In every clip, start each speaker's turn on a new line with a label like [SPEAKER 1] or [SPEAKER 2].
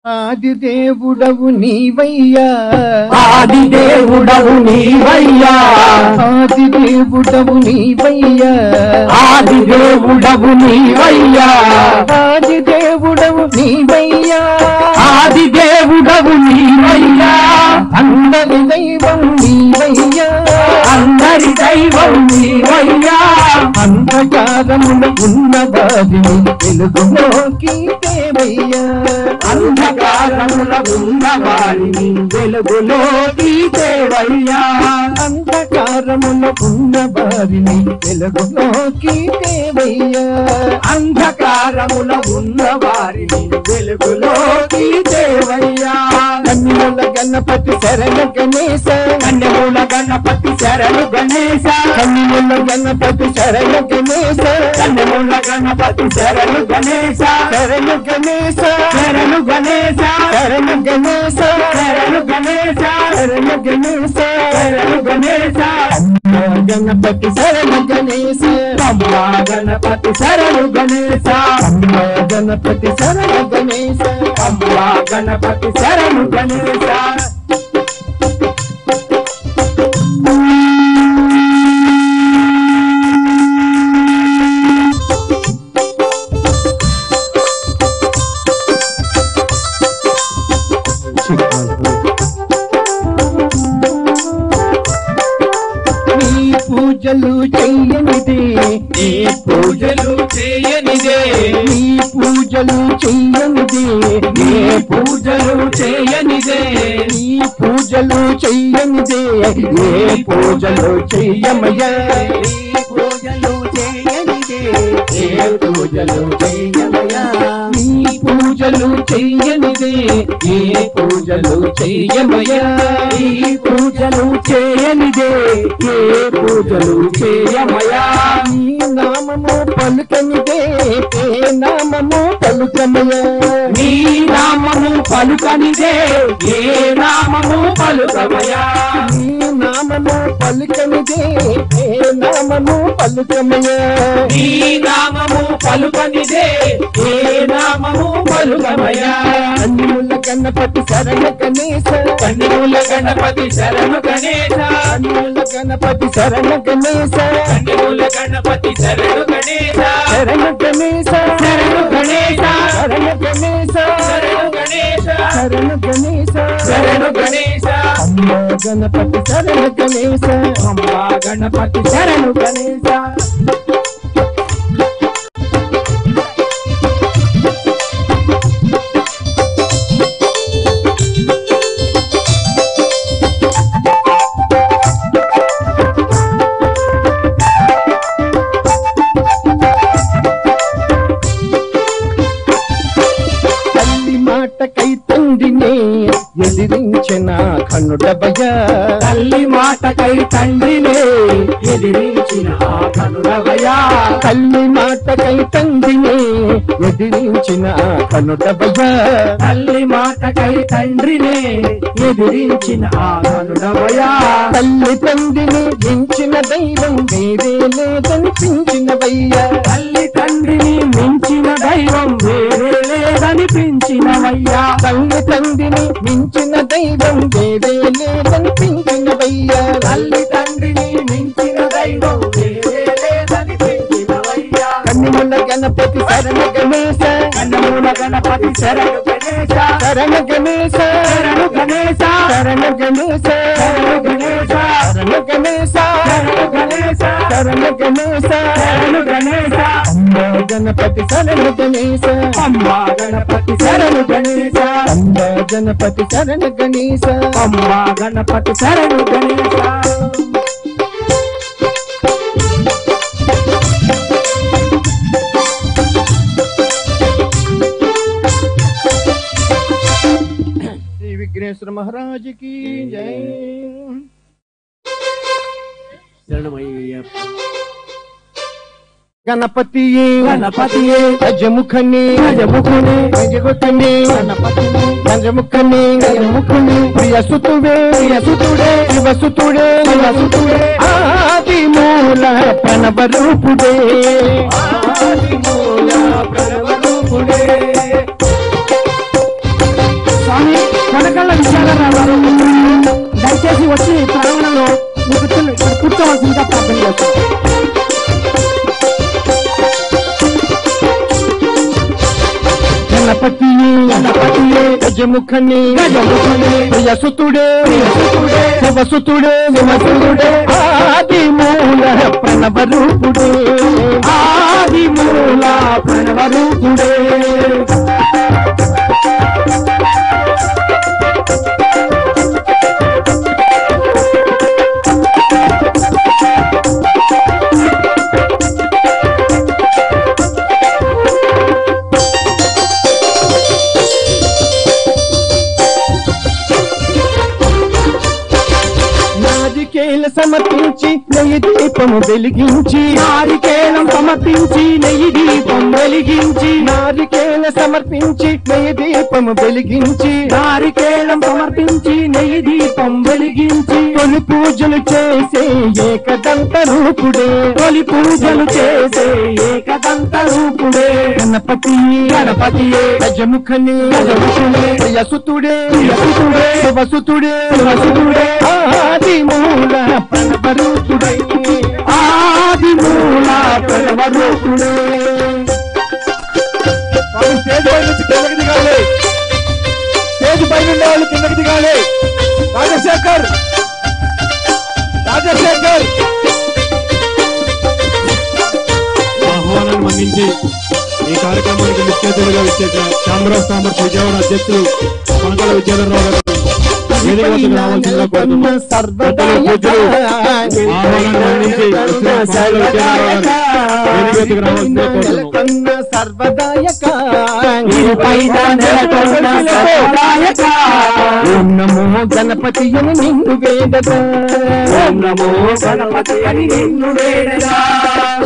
[SPEAKER 1] ఆదిదేవుడవు నీవయ్యా,
[SPEAKER 2] ఆదిదేవుడవు నీవయ్యా,
[SPEAKER 1] ఆదిదేవుడవు నీవయ్యా,
[SPEAKER 2] ఆదిదేవుడవు నీవయ్యా,
[SPEAKER 1] ఆదిదేవుడవు నీవయ్యా,
[SPEAKER 2] ఆదిదేవుడవు నీవయ్యా,
[SPEAKER 1] అందరి దైవం నీవయ్యా,
[SPEAKER 2] అందరి దైవం నీవయ్యా,
[SPEAKER 1] అంధకారమున ఉన్నవారిని వెలుగులోకి తేవయ్యా,
[SPEAKER 2] అంధకారముల ఉన్నవారిని వెలుగులోకి తేవయ్యా,
[SPEAKER 1] అంధకారమున ఉన్నవారిని వెలుగులోకి తేవయ్యా,
[SPEAKER 2] అంధకారముల ఉన్నవారిని వెలుగులోకి తేవయ్యా,
[SPEAKER 1] కన్నుల గణపతి శరణ గణేశ,
[SPEAKER 2] కన్యముల గణపతి శరణు గణేశ,
[SPEAKER 1] కన్నుల గణపతి శరణ గణేశ,
[SPEAKER 2] కన్యముల గణపతి శరణు గణేశ,
[SPEAKER 1] శరణ గణేశ,
[SPEAKER 2] శరణు గణేశ,
[SPEAKER 1] శరణ గణేశ,
[SPEAKER 2] శరణు గణేశ,
[SPEAKER 1] శరణ గణేశ,
[SPEAKER 2] శరణు గణేశ,
[SPEAKER 1] గణపతి శరణ గణేశ,
[SPEAKER 2] అమ్మా గణపతి శరణు గణేశ,
[SPEAKER 1] గణపతి శరణ గణేశ,
[SPEAKER 2] అమ్మా గణపతి శరణు గణేశ.
[SPEAKER 1] పూజలు చెయ్యనిదే,
[SPEAKER 2] నీ పూజలు చేయనిదే,
[SPEAKER 1] నీ పూజలు చెయ్యనిదే,
[SPEAKER 2] నీ పూజలు చేయనిదే,
[SPEAKER 1] నీ పూజలు చెయ్యనిదే, ఏ పూజలు చెయ్యమయ్యా,
[SPEAKER 2] నీ పూజలు చేయనిదే, ఏ పూజలు చేయమయ్యా,
[SPEAKER 1] నీ పూజలు చెయ్యనిదే, ఏ పూజలు చెయ్యమయ్యా,
[SPEAKER 2] ఈ పూజలు చేయనిదే, ఏ పూజలు చేయమయ్యా,
[SPEAKER 1] నీ నామము పలుకనిదే, ఏ నామము పలుకమయ్యా,
[SPEAKER 2] నీ నామము పలుకనిదే, ఏ నామము పలుకమయ్యా,
[SPEAKER 1] నీ నామము పలుకనిదే, ఏ నామము పలుకమయ్యా,
[SPEAKER 2] నీ నామము పలుకనిదే, ఏ నామము పలుకమయ్యా,
[SPEAKER 1] కన్నుల గణపతి శరణ గణేశ,
[SPEAKER 2] కన్నుల గణపతి శరణు గణేశ,
[SPEAKER 1] కన్నుల గణపతి శరణ గణేశ,
[SPEAKER 2] కన్నుల గణపతి శరణు గణేశ,
[SPEAKER 1] శరణ గణేశ,
[SPEAKER 2] శరణు గణేశ,
[SPEAKER 1] శరణ గణేశ,
[SPEAKER 2] శరణు గణేశ,
[SPEAKER 1] శరణ గణేశ,
[SPEAKER 2] శరణు గణేశ,
[SPEAKER 1] అమ్మా గణపతి శరణ గణేశ,
[SPEAKER 2] అమ్మా గణపతి శరణు గణేశ.
[SPEAKER 1] మాటకై తండ్రినే ఎదిరించిన కనుడబయ్యా,
[SPEAKER 2] తల్లి మాటకై తండ్రినే ఎదిరించిన ఆ కనుడవయ్యా,
[SPEAKER 1] తల్లి మాటకై తండ్రినే ఎదిరించిన కనుడబయ్యా,
[SPEAKER 2] తల్లి మాటకై తండ్రినే ఎదిరించిన ఆ కనుడవయ్యా,
[SPEAKER 1] తల్లి తండ్రిని మించిన దైవం వేరే లేదనిపించినవయ్యా,
[SPEAKER 2] తల్లి తండ్రిని మించిన దైవం వేరే లేదనిపించినవయ్యా,
[SPEAKER 1] తల్లి తండ్రిని మించిన దైవం వేరే లేదనిపించినవయ్యా,
[SPEAKER 2] తల్లి తండ్రిని మించిన దైవం వేరే లేదనిపించినవయ్యా,
[SPEAKER 1] కన్నుల గణపతి శరణ గణేశ,
[SPEAKER 2] కన్నుల గణపతి శరణు గణేశ,
[SPEAKER 1] శరణ గణేశ,
[SPEAKER 2] శరణు గణేశ,
[SPEAKER 1] శరణ గణేశ,
[SPEAKER 2] శరణు గణేశ,
[SPEAKER 1] శరణ గణేశ,
[SPEAKER 2] శరణు గణేశ,
[SPEAKER 1] శరణ గణేశ,
[SPEAKER 2] శరణు గణేశ,
[SPEAKER 1] అమ్మా గణపతి శరణ గణేశ,
[SPEAKER 2] అమ్మా గణపతి శరణు గణేశ,
[SPEAKER 1] అమ్మా గణపతి శరణ గణేశ,
[SPEAKER 2] అమ్మా గణపతి శరణు గణేశ.
[SPEAKER 1] శ్రీ విఘ్నేశ్వర మహారాజ్ కి జై. గణపతియే
[SPEAKER 2] గణపతియే
[SPEAKER 1] గజముఖనే
[SPEAKER 2] గజముఖనే
[SPEAKER 1] గజముఖనే
[SPEAKER 2] గణపతినే
[SPEAKER 1] గజముఖనే గజముఖనే ప్రియసుతుడే
[SPEAKER 2] ప్రియసుతుడే
[SPEAKER 1] శివసుతుడే
[SPEAKER 2] శివసుతుడే
[SPEAKER 1] ఆది మూల ప్రణవ రూపుడే
[SPEAKER 2] ఆది మూల ప్రణవ రూపుడే రూపుడే.
[SPEAKER 3] స్వామి కొనకళ్ళ విశాలరావు గారు దయచేసి వచ్చి ప్రాంగణంలో కూర్చోవలసిందిగా ప్రార్థన చేస్తాం.
[SPEAKER 1] గణపతియే గజముఖని ప్రియసుతుడే శివసుతుడే ఆది మూల ప్రణవ రూపుడే
[SPEAKER 2] ఆది మూల ప్రణవ రూపుడే.
[SPEAKER 1] సమర్పించి నెయ్యి దీపము వెలిగించి
[SPEAKER 2] నారికేళం సమర్పించి నెయ్యి దీపం వెలిగించి
[SPEAKER 1] నారికేళ సమర్పించి నెయ్యి దీపము వెలిగించి
[SPEAKER 2] నారికేళం సమర్పించి నెయ్యి దీపం వెలిగించి
[SPEAKER 1] తొలి పూజలు చేసే ఏకదంత రూపుడే
[SPEAKER 2] తొలి పూజలు చేసే ఏకదంత రూపుడే.
[SPEAKER 1] గణపతియే గజముఖని ప్రియసుతుడే శివసుతుడే ఆది మూల ప్రణవ రూపుడే
[SPEAKER 2] ఆది మూల ప్రణవ రూపుడే.
[SPEAKER 1] స్టేజ్ పై నుంచి కిందకి దిగాలి. స్టేజ్ పై నుండి వాళ్ళు కిందకి దిగాలి. రాజశేఖర్
[SPEAKER 4] ఆహ్వానాన్ని మన్నించి ఈ కార్యక్రమానికి ముఖ్య అతిథులుగా విచ్చేసిన చాంబర్ కామర్స్ విజయవాడ అధ్యక్షులు కొనకళ్ళ విజయధరరావు గారు వేదిక వద్దకు రావాల్సిందిగా కోరుతున్నాం. ఆహ్వానాన్ని మన్నించి కొనకళ్ళ విజయధరరావు గారు వేదిక వద్దకు రావాల్సిందిగా కోరుతున్నాం.
[SPEAKER 1] సర్వదాయక
[SPEAKER 2] ఓం
[SPEAKER 1] నమో గణపతి అని నిన్ను వేదదా
[SPEAKER 2] ఓం నమో గణపతి అని నిన్ను వేడదా.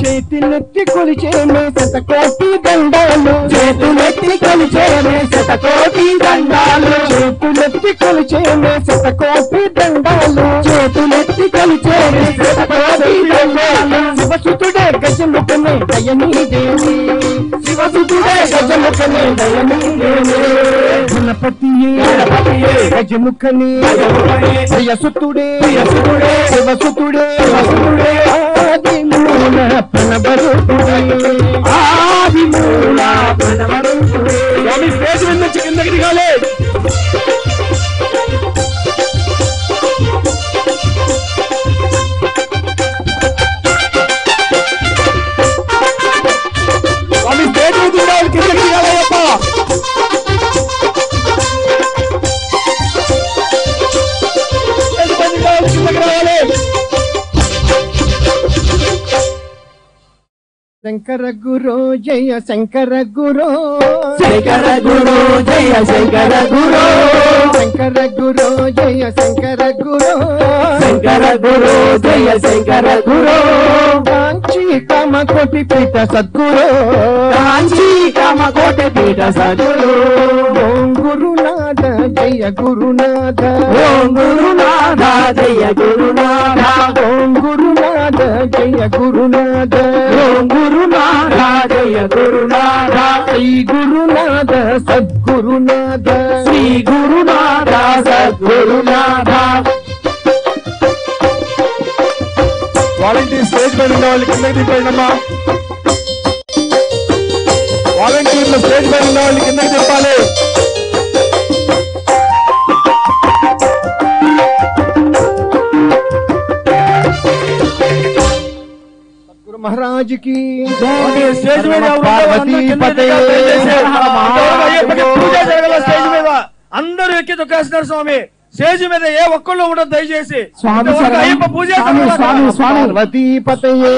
[SPEAKER 1] చేతులెత్తి కొలిచేమే శతకోటి దండాలు
[SPEAKER 2] చేతులెత్తి కొలిచేమే శతకోటి దండాలు
[SPEAKER 1] చేతులెత్తి కొలిచేమే శతకోటి దండాలు
[SPEAKER 2] చేతులెత్తి కొలిచేమే శతకోటి దండాలు.
[SPEAKER 1] శివసుతుడే గజముఖనే దయనీదేవి
[SPEAKER 2] శివసుతుడే గజముఖనే దయనీదేవి.
[SPEAKER 1] గణపతియే గజముఖని ప్రియసుతుడే శివసుతుడే ఆది మూల ప్రణవ రూపుడే
[SPEAKER 2] ఆది మూల ప్రణవ రూపుడే.
[SPEAKER 4] స్వామి స్టేజ్ మీద నుంచి కిందకి దిగాలి. స్వామి స్టేజ్ మీద ఉండాలి, కిందకి దిగాలి అయ్యప్ప. స్టేజ్ పై ఉండాలి, కిందకి రావాలి.
[SPEAKER 1] శంకర గురో జయ శంకర గురో
[SPEAKER 2] శంకర గురు జయ శంకర గురు
[SPEAKER 1] శంకర గురో జయ శంకర గురో
[SPEAKER 2] శంకర గురు జయ శంకర గురు
[SPEAKER 1] కాంచీ కామకోటి పీఠ సద్గురో
[SPEAKER 2] కాంచీ కామకోటి పీఠ సద్గురు
[SPEAKER 1] ఓం గురునాథ జయ గురునాథ
[SPEAKER 2] ఓం గురునాథ జయ గురునాథ
[SPEAKER 1] ఓం గురునాథ జయ గురునాథ
[SPEAKER 2] ఓం గురునాథ జయ గురునాథ
[SPEAKER 1] శ్రీ గురునాథ సద్గురునాథ
[SPEAKER 2] శ్రీ గురునాథ సద్గురునాథ.
[SPEAKER 4] వాలంటీర్ స్టేజ్ పైన ఉన్న వాళ్ళు కిందకి తిప్పండమ్మా. వాలంటీర్లు స్టేజ్ పైన ఉన్న వాళ్ళు కిందకి తిప్పాలి.
[SPEAKER 1] సద్గురు మహారాజ్ కి
[SPEAKER 4] స్టేజ్ మీద ఎవరు ఉన్నారో అందరూ కిందకి దిగాలి దయచేసి. అయ్యప్పకి పూజ జరగాల స్టేజ్ మీద. అందరూ ఎక్కి తొక్కేస్తున్నారు స్వామి. స్టేజ్ మీద ఏ ఒక్కళ్ళు ఉండదు దయచేసి.
[SPEAKER 3] స్వామి
[SPEAKER 4] ఇంతవరకు అయ్యప్ప పూజ
[SPEAKER 1] పార్వతీపతయే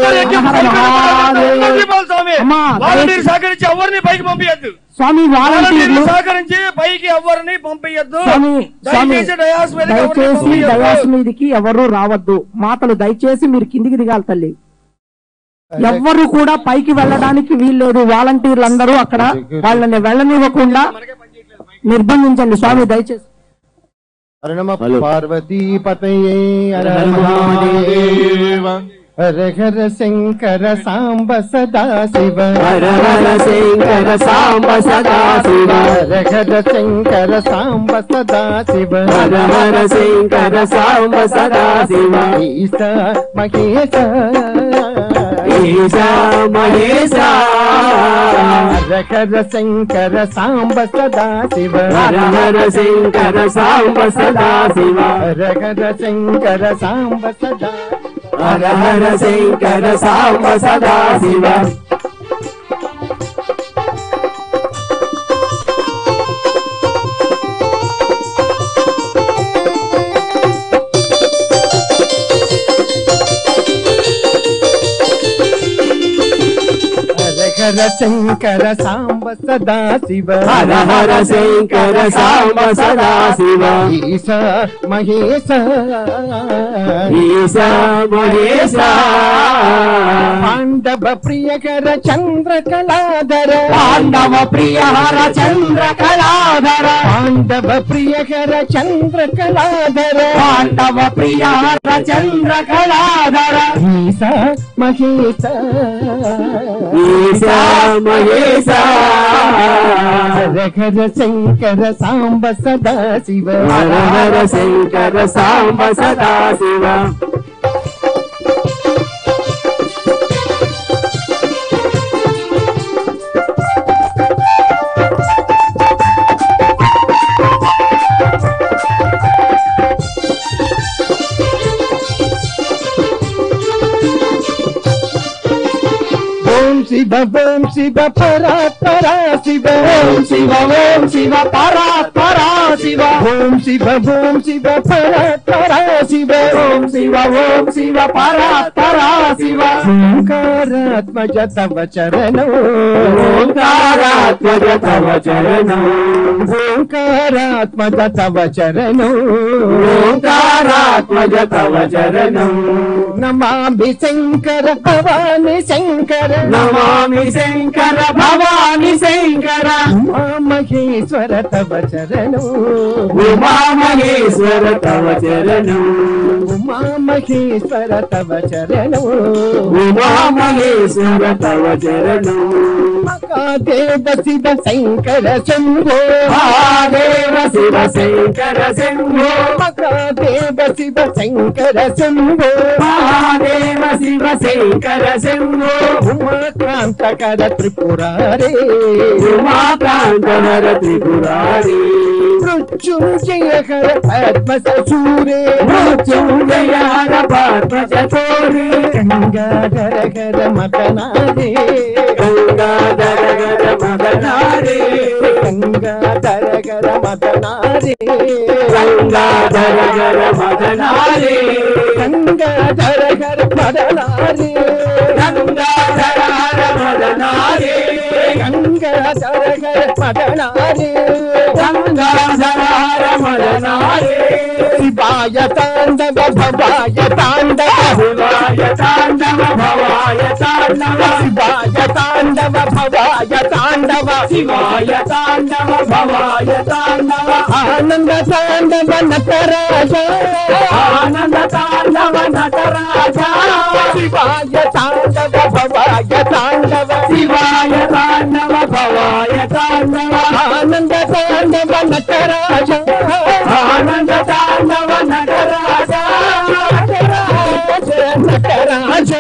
[SPEAKER 4] వాలంటీర్ సహకరించి ఎవరిని పైకి పంపించద్దు.
[SPEAKER 3] స్వామి వాలంటీర్లు
[SPEAKER 4] సహకరించి పైకి ఎవరిని పంపించద్దు.
[SPEAKER 3] దయచేసి డయాస్ మీదకి ఎవరు రావద్దు. మాతలు దయచేసి మీరు కిందికి దిగాలి తల్లి. ఎవ్వరు కూడా పైకి వెళ్ళడానికి వీల్లేదు. వాలంటీర్లు అందరూ అక్కడ వాళ్ళని వెళ్ళనివ్వకుండా నిర్బంధించండి స్వామి దయచేసి.
[SPEAKER 1] హర నమ పార్వతీపతయే హర హర మహాదేవ
[SPEAKER 5] హర హర శంకర సాంబ సదా శివ
[SPEAKER 2] హర హర శంకర సాంబ సదా శివ
[SPEAKER 5] హర హర శంకర సాంబ సదా శివ
[SPEAKER 2] హర హర శంకర సాంబ సదా శివ
[SPEAKER 5] ఈశ మహేశ
[SPEAKER 2] ఈశా మహేశ
[SPEAKER 5] హర హర శంకర సాంబ సదా శివ
[SPEAKER 2] హర హర శంకర సాంబ సదా శివ
[SPEAKER 5] హర హర శంకర సాంబ సదా
[SPEAKER 2] హర హర శంకర సాంబ సదా శివ
[SPEAKER 5] హర శంకర సాంబ సదా శివ
[SPEAKER 2] హర హర శంకర సాంబ సదా శివ
[SPEAKER 5] ఈశ మహేశ
[SPEAKER 2] ఈశా మహేశ
[SPEAKER 5] పాండవ ప్రియకర చంద్రకళాధర
[SPEAKER 3] పాండవ ప్రియ హర చంద్ర కళాధర
[SPEAKER 5] పాండవ ప్రియకర చంద్రకళాధర
[SPEAKER 3] పాండవ ప్రియ హర చంద్ర కళాధర
[SPEAKER 5] ఈశ మహేశ
[SPEAKER 2] ఈశా మహేశ
[SPEAKER 5] హర హర శంకర సాంబ సదా శివ
[SPEAKER 2] హర హర శంకర సాంబ సదా శివ
[SPEAKER 5] ఓం శివ పరాత్పరా శివ
[SPEAKER 3] ఓం శివ పరాత్పరా శివ
[SPEAKER 5] ఓం శివ పరాత్పరా శివ
[SPEAKER 3] ఓం శివ పరాత్పరా శివ
[SPEAKER 5] ఓంకారాత్మజ తవ చరణం
[SPEAKER 2] ఓంకారాత్మజ తవ చరణం
[SPEAKER 5] ఓంకారాత్మజ తవ చరణం
[SPEAKER 2] ఓంకారాత్మజ తవ చరణం
[SPEAKER 5] నమామి శంకర భవాని శంకర
[SPEAKER 2] నమామి శంకర భవాని శంకర
[SPEAKER 5] ఉమా మహేశ్వర తవ చరణం
[SPEAKER 2] ఉమా మహేశ్వర తవ చరణం
[SPEAKER 5] ఉమా మహేశ్వర తవ చరణం
[SPEAKER 2] ఉమా మహేశ్వర తవ చరణం
[SPEAKER 5] మహాదేవ శివ శంకర శంభో
[SPEAKER 2] మహాదేవ శివ శంకర శంభో
[SPEAKER 5] మహాదేవ శివ శంకర శంభో
[SPEAKER 2] మహాదేవ శివ శంకర శంభో
[SPEAKER 5] ఉమాకాంతకర త్రిపురారే
[SPEAKER 2] ఉమాకాంతహర త్రిపురారి
[SPEAKER 5] మృత్యుంజయ హర పద్మ సూరే
[SPEAKER 2] మృత్యుంజయ హర పద్మచతోరి
[SPEAKER 5] గంగాధర హర మదనారే
[SPEAKER 2] గంగాధర గర మదనారి
[SPEAKER 5] గంగాధర హర మదనారే
[SPEAKER 2] గంగాధర గర మదనారి
[SPEAKER 5] గంగాధర హర మదనారే
[SPEAKER 2] గంగాధర హర మదనారి
[SPEAKER 5] గంగాధర హర మదనారే
[SPEAKER 2] గంగాధర హర మదనారి
[SPEAKER 5] శివాయ తాండవ భవాయ తాండవ
[SPEAKER 2] శివాయ తాండవ భవాయ తాండవ
[SPEAKER 5] శివాయ తాండవ భవాయ తాండవ
[SPEAKER 2] శివాయ తాండవ భవాయ తాండవ
[SPEAKER 5] ఆనంద తాండవ నటరాజ
[SPEAKER 2] ఆనంద తాండవ నటరాజ
[SPEAKER 5] శివాయ తాండవ భవాయ తాండవ
[SPEAKER 2] శివాయ తాండవ భవాయ తాండవ
[SPEAKER 5] ఆనంద తాండవ నటరాజ
[SPEAKER 2] ఆనంద తాండవ నటరాజ
[SPEAKER 5] నటరాజ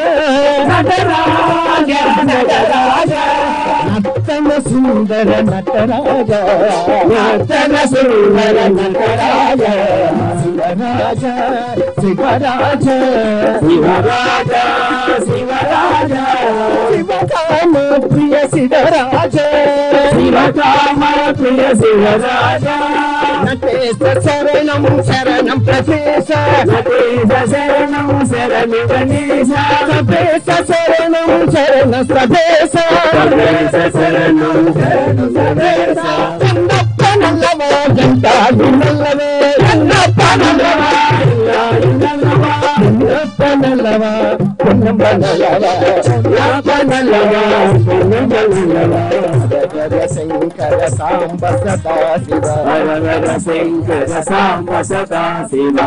[SPEAKER 2] నటరాజ నటరాజ
[SPEAKER 5] నర్తన సుందర నటరాజ
[SPEAKER 2] నర్తన సుందర నటరాజ
[SPEAKER 5] శివరాజ శివరాజ
[SPEAKER 2] శివరాజ శివరాజ
[SPEAKER 5] శివకామ ప్రియ శివరాజ
[SPEAKER 2] శివకామ ప్రియ శివరాజ
[SPEAKER 5] నటేశ శరణం శరణం ప్రదేశ
[SPEAKER 2] నటేశ శరణం శరణి గణేశ
[SPEAKER 5] ప్రదేశ శరణం శరణ ప్రదేశ
[SPEAKER 2] ప్రదేశ శరణం శరణు ప్రదేశ
[SPEAKER 5] ఎన్నప్ప నల్లవా గంటాడు నల్లవే ఎన్నప్ప నల్లవా ఎన్నప్ప నల్లవా పొన్నమ్మ నల్లవా శంకర సాంబ సదా శివ
[SPEAKER 2] హర శంకర సాంబ సదా శివ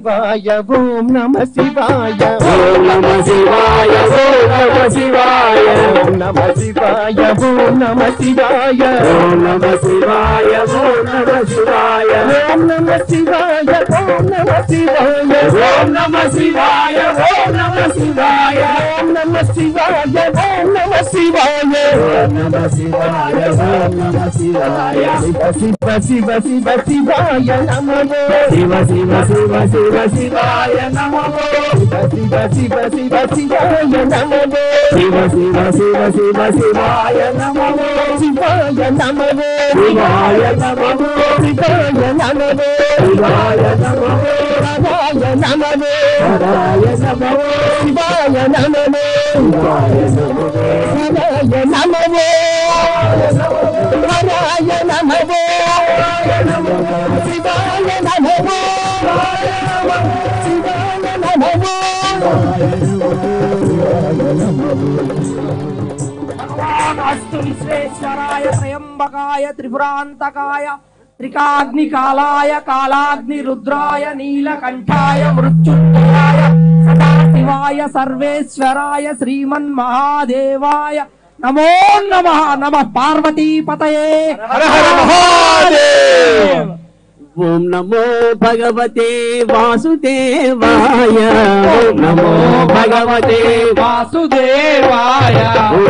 [SPEAKER 5] శివాయ ఓం నమ శివాయ
[SPEAKER 2] ఓం నమ శివాయ ఓం నమ శివాయ
[SPEAKER 5] ఓం నమ శివాయ ఓం నమ శివాయ
[SPEAKER 2] ఓం నమ శివాయ ఓం నమ శివాయ
[SPEAKER 5] ఓం నమ శివాయ ఓం నమ శివాయ
[SPEAKER 2] ఓం నమ శివాయ ఓం నమ శివాయ
[SPEAKER 5] ఓం నమ శివాయ ఓం నమ శివాయ
[SPEAKER 2] ఓం నమ శివాయ ఓం నమ శివాయ
[SPEAKER 5] శివ శివ శివ శివ శివాయ నమో
[SPEAKER 2] శివ శివ శివ శివ శివాయ నమో
[SPEAKER 5] శివ శివ శివ శివాయ నమో
[SPEAKER 2] శివ శివ శివ శివ శివాయ నమో
[SPEAKER 5] శివాయ నమో
[SPEAKER 2] శివాయ నమో
[SPEAKER 5] శివాయ నమో
[SPEAKER 2] శివాయ నమో
[SPEAKER 5] హరాయ నమో
[SPEAKER 2] హరాయ నమో
[SPEAKER 5] శివాయ నమో
[SPEAKER 2] శివాయ నమో
[SPEAKER 5] హరాయ నమో హరాయ నమో శివాయ నమో శివాయ నమో
[SPEAKER 3] అస్తు విశ్వేశ్వరాయ త్రయంబకాయ త్రిపురాంతకాయ త్రికాగ్నికాలాయ కాలాగ్ని రుద్రాయ నీలకంఠాయ మృత్యుంజయాయ సదాశివాయ సర్వేశ్వరాయ శ్రీమన్మహాదేవాయ నమో నమః నమః పార్వతీపతయే
[SPEAKER 4] హర హర మహాదేవ్.
[SPEAKER 2] ఓం నమో భగవతే వాసుదేవాయ ఓం నమో భగవతే
[SPEAKER 3] వాసుదేవాయ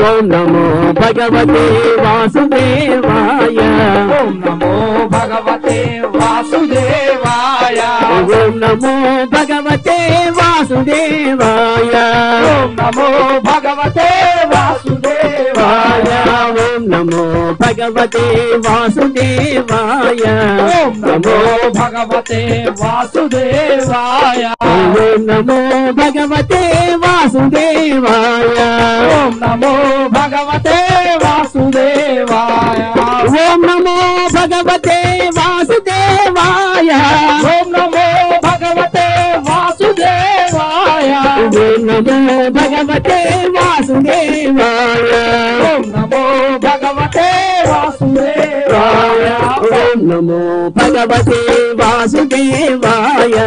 [SPEAKER 2] ఓం నమో భగవతే వాసుదేవాయ
[SPEAKER 3] ఓం నమో భగవతే వాసుదేవాయ
[SPEAKER 2] ఓం నమో భగవతే వాసుదేవాయ
[SPEAKER 3] ఓం నమో భగవతే వాసుదేవాయ
[SPEAKER 2] ఓం నమో భగవతే వాసుదేవాయ
[SPEAKER 3] ఓం నమో భగవతే వాసుదేవాయ
[SPEAKER 2] ఓం నమో భగవతే వాసుదేవాయ
[SPEAKER 3] ఓం నమో భగవతే వాసుదేవాయ
[SPEAKER 2] ఓం నమో భగవతే వాసుదేవాయ
[SPEAKER 3] ఓం నమో భగవతే వాసుదేవాయ
[SPEAKER 2] ఓం నమో భగవతే వాసుదేవాయ
[SPEAKER 3] ఓం నమో భగవతే వాసుదేవాయ
[SPEAKER 2] ఓం నమో భగవతే వాసుదేవాయ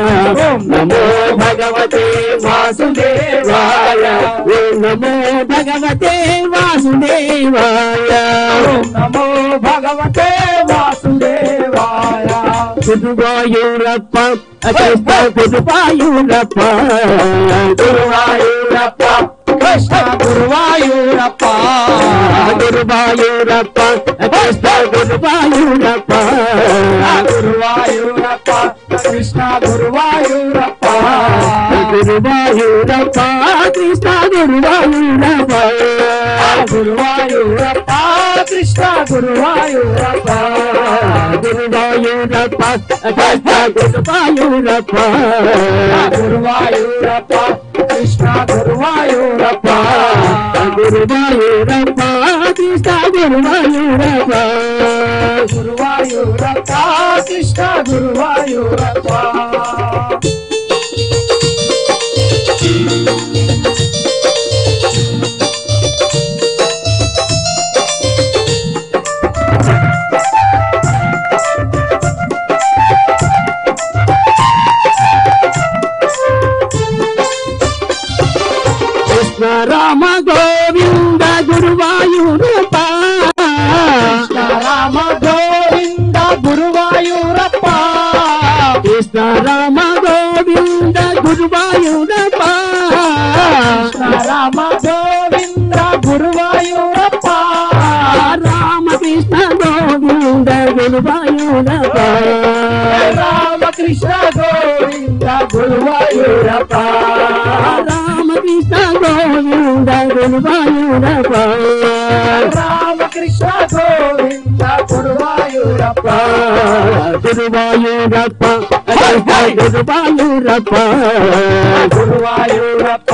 [SPEAKER 2] ఓం నమో భగవతే వాసుదేవాయ ఓం నమో భగవతే వాసుదేవాయ
[SPEAKER 3] ఓం నమో భగవతే వాసుదేవాయ
[SPEAKER 2] గురువాయూరప్ప కృష్ణ గురువాయూరప్ప గురువాయూరప్ప
[SPEAKER 3] కృష్ణ గురువాయూరప్ప
[SPEAKER 2] గురువాయూరప్ప కృష్ణ గురువాయూరప్ప
[SPEAKER 3] గురువాయూరప్ప కృష్ణ గురువాయూరప్ప
[SPEAKER 2] గురువాయూరప్ప కృష్ణ గురువాయూరప్ప
[SPEAKER 3] గురువాయూరప్ప కృష్ణ గురువాయూరప్ప
[SPEAKER 2] గురువాయూరప్ప కృష్ణ గురువాయూరప్ప
[SPEAKER 3] గురువాయూరప్ప కృష్ణ గురువాయూరప్ప
[SPEAKER 2] గురువాయూరప్ప కృష్ణ గురువాయూరప్ప
[SPEAKER 3] గురువాయూరప్ప కృష్ణ గురువాయూరప్ప
[SPEAKER 2] కృష్ణ రామ గోవింద గురువాయూరప్ప
[SPEAKER 3] కృష్ణ రామ గోవింద గురువాయూరప్ప
[SPEAKER 2] కృష్ణ రామ గోవింద గురువాయూరప్ప
[SPEAKER 3] కృష్ణ రామ గోవింద గురువాయూరప్ప
[SPEAKER 2] రామకృష్ణ గోవింద గురువాయూరప్ప
[SPEAKER 3] రామకృష్ణ గోవింద గురువాయూరప్ప
[SPEAKER 2] రామకృష్ణ గోవింద గురువాయూరప్ప
[SPEAKER 3] రామకృష్ణ గోవింద గురువాయూరప్ప
[SPEAKER 2] గురువాయూరప్ప గురువాయూరప్ప
[SPEAKER 3] గురువాయూరప్ప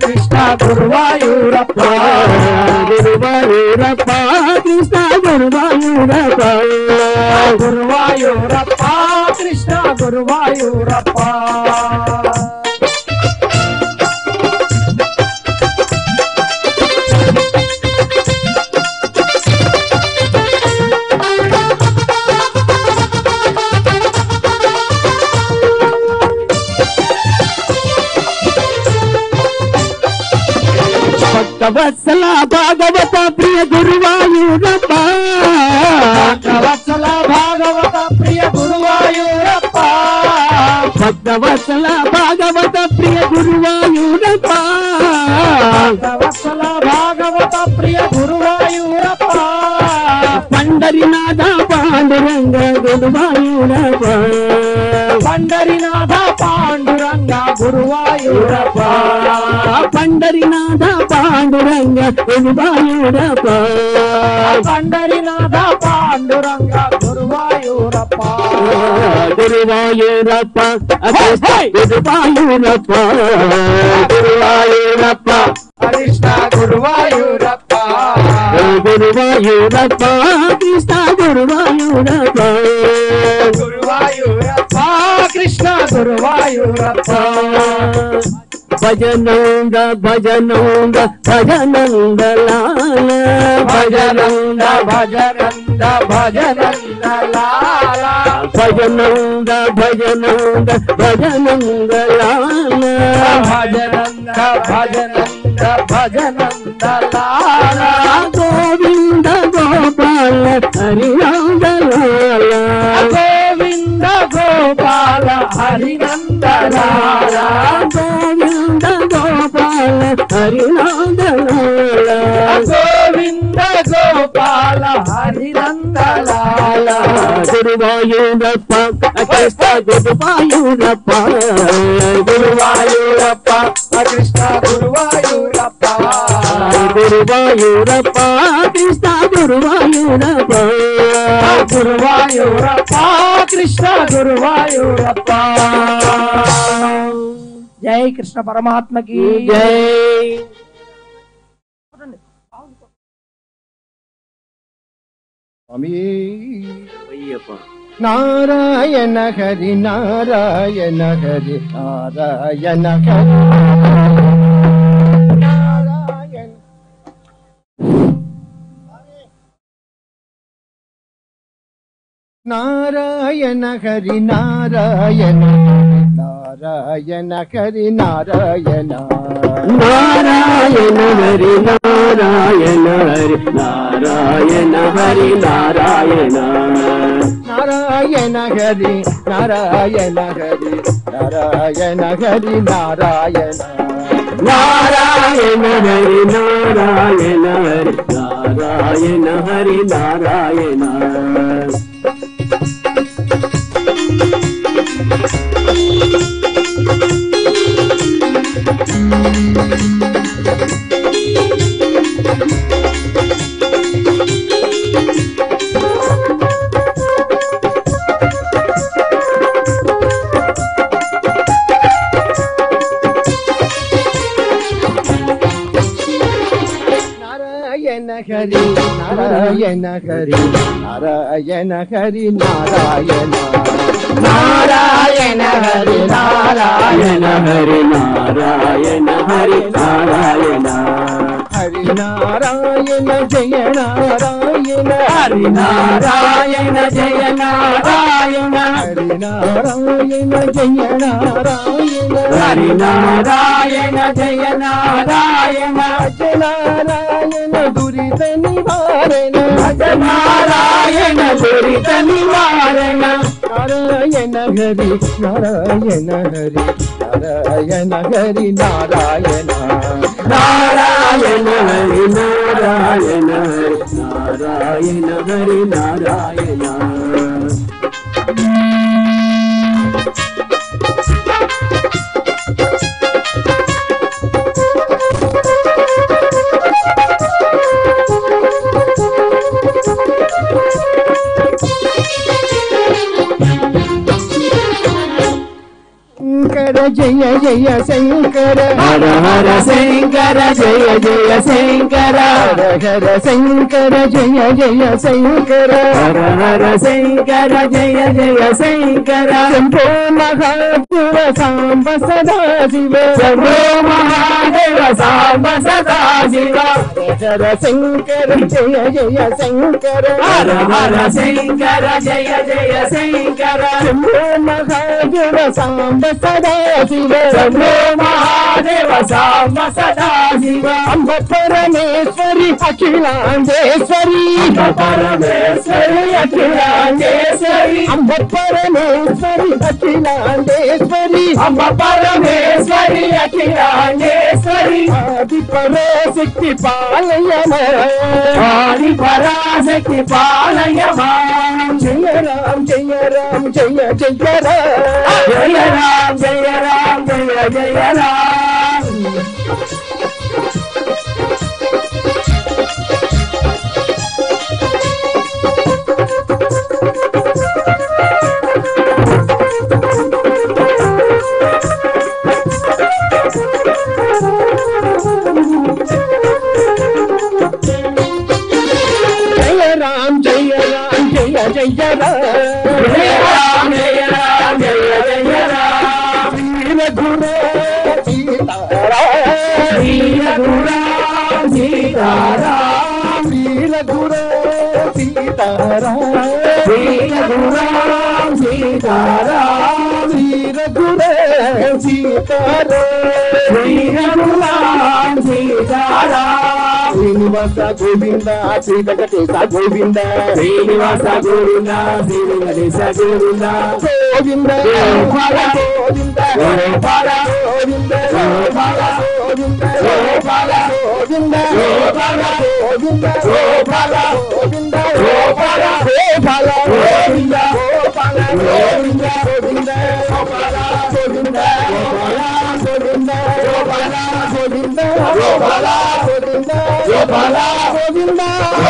[SPEAKER 3] కృష్ణ గురువాయూరప్ప
[SPEAKER 2] గురువాయూరప్ప కృష్ణ గురువాయూరప్ప
[SPEAKER 3] గురువాయూరప్ప కృష్ణ గురువాయూరప్ప
[SPEAKER 2] భక్తవత్సల భాగవత ప్రియ గురువాయూరప్ప
[SPEAKER 5] భక్తవత్సల భాగవత ప్రియ గురువాయూరప్ప
[SPEAKER 2] భక్తవత్సల భాగవత ప్రియ గురువాయూరప్ప
[SPEAKER 5] భక్తవత్సల భాగవత ప్రియ గురువాయూరప్ప
[SPEAKER 2] పండరినాథ పాండురంగ గురువాయూరప్ప
[SPEAKER 5] పండరినాథ పాండురంగ గురువాయూరప్ప
[SPEAKER 2] పండరినాథ పాండురంగ గురువాయూరప్ప
[SPEAKER 5] పండరినాథ పాండురంగ గురువాయూరప్ప
[SPEAKER 2] గురువాయూరప్ప గురువాయూరప్ప గురువాయూరప్ప
[SPEAKER 5] కృష్ణ గురువాయూరప్ప
[SPEAKER 2] గురువాయూరప్ప కృష్ణ గురువాయూరప్ప
[SPEAKER 5] గురువాయూరప్ప కృష్ణ గురువాయూరప్ప
[SPEAKER 2] భజనంద భజనంద భజనంద లాల
[SPEAKER 5] భజనంద భజనంద భజనంద లాల
[SPEAKER 2] భజనంద భజనంద భజనంద లాల
[SPEAKER 5] భజనంద భజనంద భజనంద లాల
[SPEAKER 2] గోవింద గోపాల హరినంద లాల
[SPEAKER 5] గోవింద గోపాల హరినంద లాల
[SPEAKER 2] గోవింద గోపాల హరినంద లాల
[SPEAKER 5] గోవింద గోపాల హరినంద లాల
[SPEAKER 2] గురువాయూరప్ప కృష్ణ గురువాయూరప్ప
[SPEAKER 5] గురువాయూరప్ప కృష్ణ గురువాయూరప్ప
[SPEAKER 2] గురువాయూరప్ప కృష్ణ గురువాయూరప్ప
[SPEAKER 5] గురువాయూరప్ప కృష్ణ గురువాయూరప్ప
[SPEAKER 3] జై కృష్ణ పరమాత్మకి
[SPEAKER 2] జై
[SPEAKER 5] నారాయణ హరి నారాయణ హరి నారాయణ హరి నారాయణ నారాయణ హరి నారాయణ నారాయణ హరి నారాయణ
[SPEAKER 2] నారాయణ హరి నారాయణ హరి నారాయణ హరి నారాయణ
[SPEAKER 5] నారాయణ హరి నారాయణ హరి నారాయణ హరి నారాయణ
[SPEAKER 2] నారాయణ హరి నారాయణ హరి నారాయణ హరి నారాయణ
[SPEAKER 5] నారాయణ హరి నారాయణ హరి నారాయణ హరి నారాయణ నారాయణ హరి నారాయణ
[SPEAKER 2] హరి నారాయణ హరి నారాయణ
[SPEAKER 5] హరి నారాయణ జయ నారాయణ
[SPEAKER 2] హరి నారాయణ జయ నారాయణ
[SPEAKER 5] హరి నారాయణ జయ నారాయణ
[SPEAKER 2] హరి నారాయణ జయ నారాయణ
[SPEAKER 5] నారాయణ దురిత నివారణ
[SPEAKER 2] నారాయణ దురిత నివారణ
[SPEAKER 5] నారాయణ హరి నారాయణ హరి నారాయణ హరి నారాయణ
[SPEAKER 2] నారాయణ హరి నారాయణ హరి నారాయణ హరి నారాయణ
[SPEAKER 5] శంకర జయ జయ శంకర
[SPEAKER 2] హర హర శంకర జయ జయ శంకర
[SPEAKER 5] హర హర శంకర జయ జయ శంకర
[SPEAKER 2] హర హర శంకర జయ జయ శంకర
[SPEAKER 5] శంభో మహాదేవ సాంబ సదా శివ
[SPEAKER 2] శంభో మహాదేవ సాంబ సదా శివ
[SPEAKER 5] హర శంకర జయ జయ శంకర
[SPEAKER 2] హర హర శంకర జయ జయ శంకర
[SPEAKER 5] శంభో మహాదేవ సాంబ సదా శివ
[SPEAKER 2] శంభో మహాదేవ సాంబ సదా శివ
[SPEAKER 5] అంబ పరమేశ్వరి అఖిలాండేశ్వరి
[SPEAKER 2] పరమేశ్వరి అఖిలాండేశ్వరి
[SPEAKER 5] అంబ పరమేశ్వరి అఖిలాండేశ్వరి
[SPEAKER 2] అమ్మ పరమేశ్వరి అఖిలాండేశ్వరి
[SPEAKER 5] ఆది పరాశక్తి పాలయమ
[SPEAKER 2] ఆది పరాశక్తి పాలయమా
[SPEAKER 5] జయ రామ్ జయ రామ్ జయ జయ రామ్
[SPEAKER 2] జయ రామ్ జయ రామ్ జయ జయ రామ్
[SPEAKER 5] జయ రామ్ జయ రామ్ జయ జయ రామ్
[SPEAKER 2] జయ రామ్ జయ రామ్ జయ జయ రామ్
[SPEAKER 5] వీర గుర సీతారాం
[SPEAKER 2] వీర గుర సీతారాం
[SPEAKER 5] వీర గుర సీతారాం
[SPEAKER 2] వీర గుర సీతారాం
[SPEAKER 5] వీర గుర సీతారాం
[SPEAKER 2] వీర గుర సీతారాం
[SPEAKER 5] శ్రీనివాస గోవింద శ్రీ వెంకటేశ గోవింద
[SPEAKER 2] శ్రీనివాస గోవింద శ్రీ వెంకటేశ గోవింద
[SPEAKER 5] గోవింద
[SPEAKER 2] గోపాల
[SPEAKER 5] గోవింద
[SPEAKER 2] గోపాల
[SPEAKER 5] గోవింద
[SPEAKER 2] గోపాల
[SPEAKER 5] గోవింద
[SPEAKER 2] గోపాల
[SPEAKER 5] గోవింద
[SPEAKER 2] గోపాల
[SPEAKER 5] గోవింద
[SPEAKER 2] గోపాల
[SPEAKER 5] గోవింద
[SPEAKER 2] గోపాల
[SPEAKER 5] గోపాల
[SPEAKER 2] గోవింద
[SPEAKER 5] గోపాల
[SPEAKER 2] గోవింద
[SPEAKER 5] గోవింద
[SPEAKER 2] గోపాల
[SPEAKER 5] గోవింద గోవింద
[SPEAKER 2] గోపాల
[SPEAKER 5] గోవింద
[SPEAKER 2] గోపాల
[SPEAKER 5] గోవింద
[SPEAKER 2] గోపాల
[SPEAKER 5] గోవింద
[SPEAKER 2] గోపాల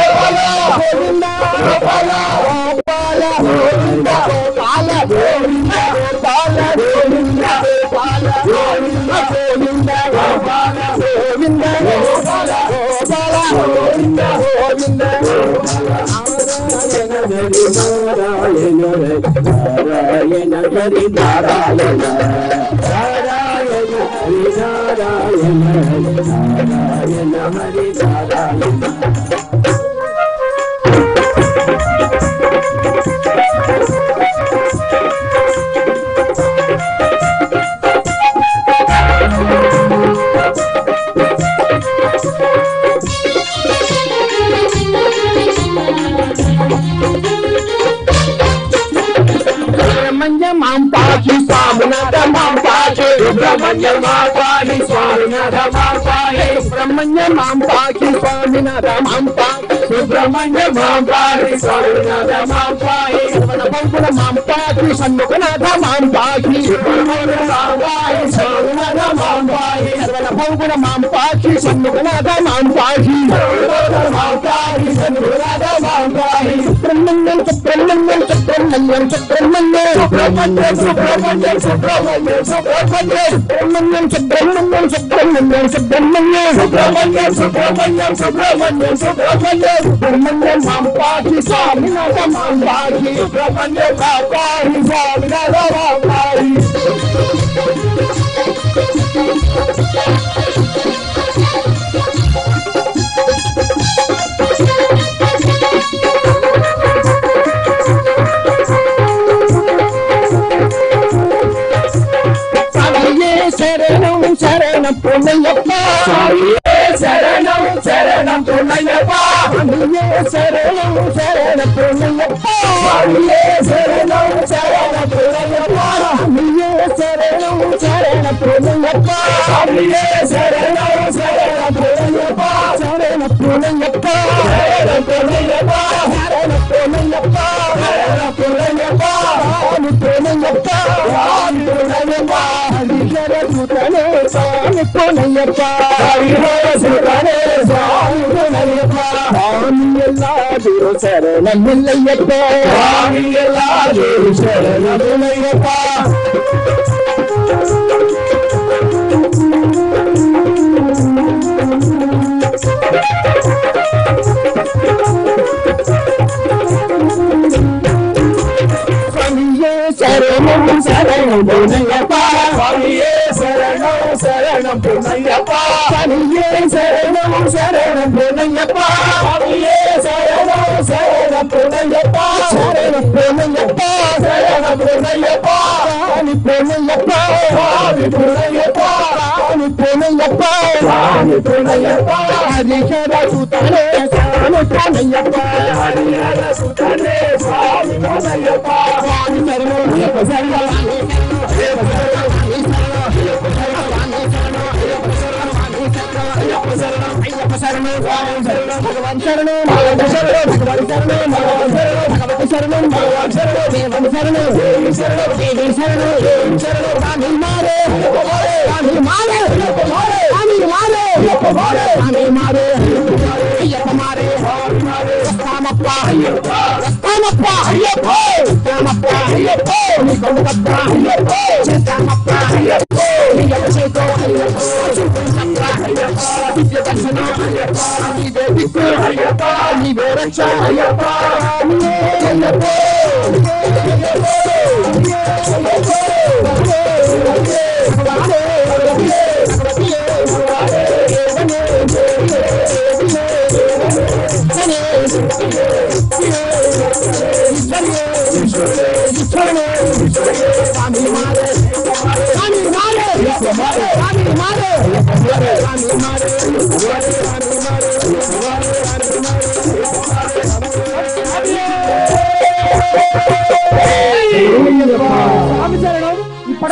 [SPEAKER 5] గోవింద
[SPEAKER 2] గోపాల
[SPEAKER 5] గోపాల గోవింద గోపాల
[SPEAKER 2] గోవింద
[SPEAKER 5] గోపాల
[SPEAKER 2] గోవింద
[SPEAKER 5] గోపాల
[SPEAKER 2] గోవింద
[SPEAKER 5] గోవింద
[SPEAKER 2] గోపాల
[SPEAKER 5] గోవింద
[SPEAKER 2] గోపాల
[SPEAKER 5] గోపాల
[SPEAKER 2] గోవింద
[SPEAKER 5] గోవింద
[SPEAKER 2] నారాయణ నారాయణ హరి నారాయణ నారాయణ హరి నారాయణ నారాయణ హరి నారాయణ
[SPEAKER 5] సుబ్రహ్మణ్య మాంపాకి స్వామినాథ మాంపాకి
[SPEAKER 2] సుబ్రహ్మణ్య మాపాహి స్వామినాథ మాపాహి
[SPEAKER 5] సుబ్రహ్మణ్య మాంపాకి స్వామినాథ మాంపాకి
[SPEAKER 2] సుబ్రహ్మణ్య మాపాహి స్వామినాథ మాపాహి
[SPEAKER 5] పంకుల మాంపాకి షణ్ముఖనాథ మాంపాకి
[SPEAKER 2] సుబ్రహ్మణ్య మాపాహి స్వామినాథ మాపాహి
[SPEAKER 5] పంకుల మాంపాకి షణ్ముఖనాథ మాంపాకి
[SPEAKER 2] మాపాహి సన్నునాథ మాపాహి
[SPEAKER 5] సుబ్రహ్మణ్యం సుబ్రహ్మణ్యం సుబ్రహ్మణ్యం సుబ్రహ్మణ్యం
[SPEAKER 2] సుబ్రహ్మణ్యం సుబ్రహ్మణ్యం సుబ్రహ్మణ్యం సుబ్రహ్మణ్యం
[SPEAKER 5] సుబ్రహ్మణ్యం సుబ్రహ్మణ్యం సుబ్రహ్మణ్యం సుబ్రహ్మణ్యం
[SPEAKER 2] సుబ్రహ్మణ్యం సుబ్రహ్మణ్యం సుబ్రహ్మణ్యం
[SPEAKER 5] సుబ్రహ్మణ్యం మాంపాకి స్వామినాథ మాంపాకి
[SPEAKER 2] సుబ్రహ్మణ్య మాపాహి స్వామినాథ మాపాహి
[SPEAKER 5] స్వామియే శరణం శరణం పుణ్యప్ప
[SPEAKER 2] స్వామియే శరణం శరణం పుణ్యప్ప
[SPEAKER 5] స్వామియే శరణం శరణం పుణ్యప్ప
[SPEAKER 2] స్వామియే శరణం శరణం పుణ్యప్ప
[SPEAKER 5] స్వామియే శరణం శరణం పుణ్యప్ప
[SPEAKER 2] స్వామియే శరణం శరణం పుణ్యప్ప
[SPEAKER 5] శరణ పుణ్యప్ప
[SPEAKER 2] శరణం పుణ్యప్ప
[SPEAKER 5] శరణ పుణ్యప్ప
[SPEAKER 2] శరణం పుణ్యప్ప
[SPEAKER 5] స్వామి పుణ్యప్ప
[SPEAKER 2] స్వామి పుణ్యప్ప
[SPEAKER 5] హరిహర సుతనే స్వామి పుణ్యప్ప
[SPEAKER 2] హరిహర సుతనే స్వామి పుణ్యప్ప
[SPEAKER 5] స్వామి ఎల్లాదిరు శరణం ఎల్లయ్యప్ప
[SPEAKER 2] స్వామి ఎల్లాదిరు శరణం ఎల్లయ్యప్ప
[SPEAKER 5] స్వామియే శరణం శరణం పుణ్యప్ప
[SPEAKER 2] స్వామియే శరణం శరణం పుణ్యప్ప
[SPEAKER 5] స్వామియే శరణం శరణం పుణ్యప్ప
[SPEAKER 2] స్వామియే శరణం శరణం పుణ్యప్ప
[SPEAKER 5] శరణ పుణ్యప్ప
[SPEAKER 2] శరణం పుణ్యప్ప
[SPEAKER 5] స్వామి పూనయ్యప్ప స్వామి పూనయ్యప్ప స్వామి పూనయ్యప్ప స్వామి పూనయ్యప్ప హరిహర సుతనే స్వామి పూనయ్యప్ప హరిహర సుతనే స్వామి పూనయ్యప్ప స్వామి శరణయ్యప్ప భగవాన్ శరణం భగవాన్ శరణం భగవాన్ శరణం భగవాన్ శరణం భగవాన్ శరణం దేవం శరణం దేవి శరణం దేవి శరణం దేవి శరణం రామి మారే రామి మారే రామి మారే రామి మారే అయ్యప్ప మారే రామప్ప అయ్యప్ప రామప్ప అయ్యప్ప రామప్ప అయ్యప్ప నీ గొప్ప అయ్యప్ప రామప్ప అయ్యప్ప నీ అభిషేక అయ్యప్ప అయ్యప్ప దివ్య దర్శన అయ్యప్ప నీవే దిక్కు అయ్యప్ప నీవే రక్ష అయ్యప్ప అయ్యప్ప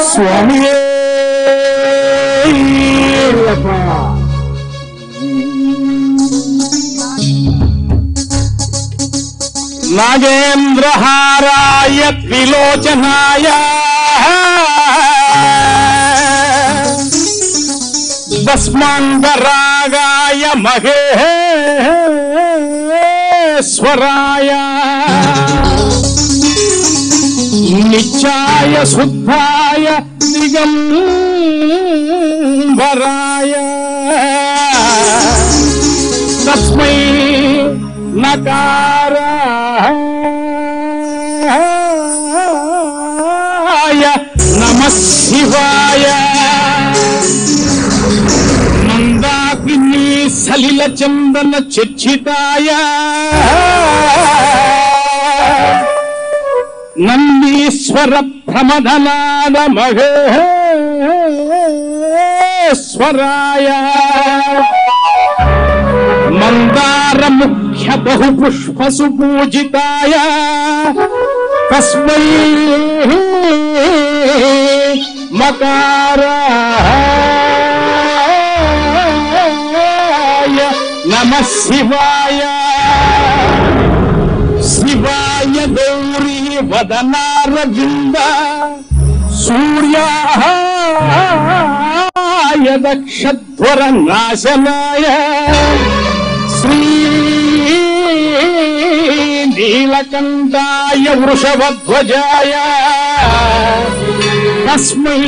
[SPEAKER 2] స్వామి నాగేంద్రహారాయ త్రిలోచనాయ భస్మాంగరాగాయ మహేశ్వరాయ నిత్యాయ శుద్ధాయ దిగంబరాయ తస్మై నకారాయ నమః శివాయ మందాకిని సలిల చందన చర్చితాయ నందీశ్వర ప్రమదనాద మహేశ్వరాయ మందార ముఖ్య బహుపుష్ప సుపూజితాయ తస్మై మకారాయ నమః శివాయ శివాయ గౌరీ వదనారవింద సూర్యాయ దక్షధ్వర నాశనాయ శ్రీ నీలకంఠాయ వృషభధ్వజాయ తస్మై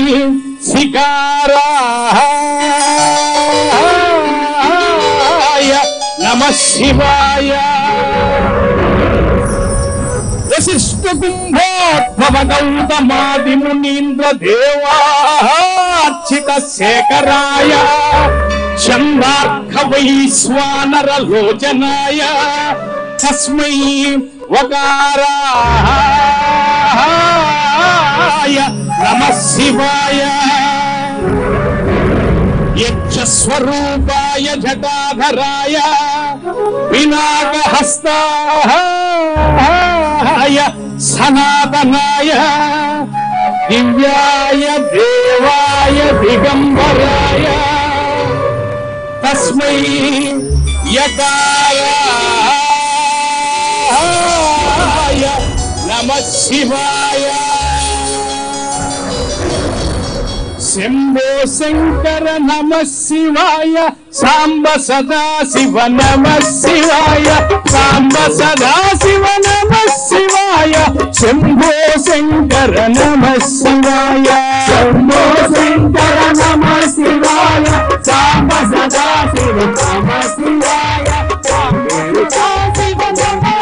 [SPEAKER 2] శికారాయ నమః శివాయ వశిష్ఠ కుంభోద్భవ గౌతమాది మునీంద్ర దేవార్చిత శేఖరాయ చంద్రార్క వైశ్వానర లోచనాయ తస్మై వకారాయ నమః శివాయ యక్షస్వరూపాయ జటాధరాయ పినాకహస్తాయ సనాతనాయ దివ్యాయ దేవాయ దిగంబరాయ తస్మై యకారాయ నమః శివాయ శంభో శంకర నమః శివాయ సాంబ సదా శివ నమః శివాయ సాంబ సదా శివ నమః శివాయ శంభో శంకర నమః శివాయ శంభో శంకర నమః శివాయ సాంబ సదా శివ నమః శివాయ శంభో శంకర నమః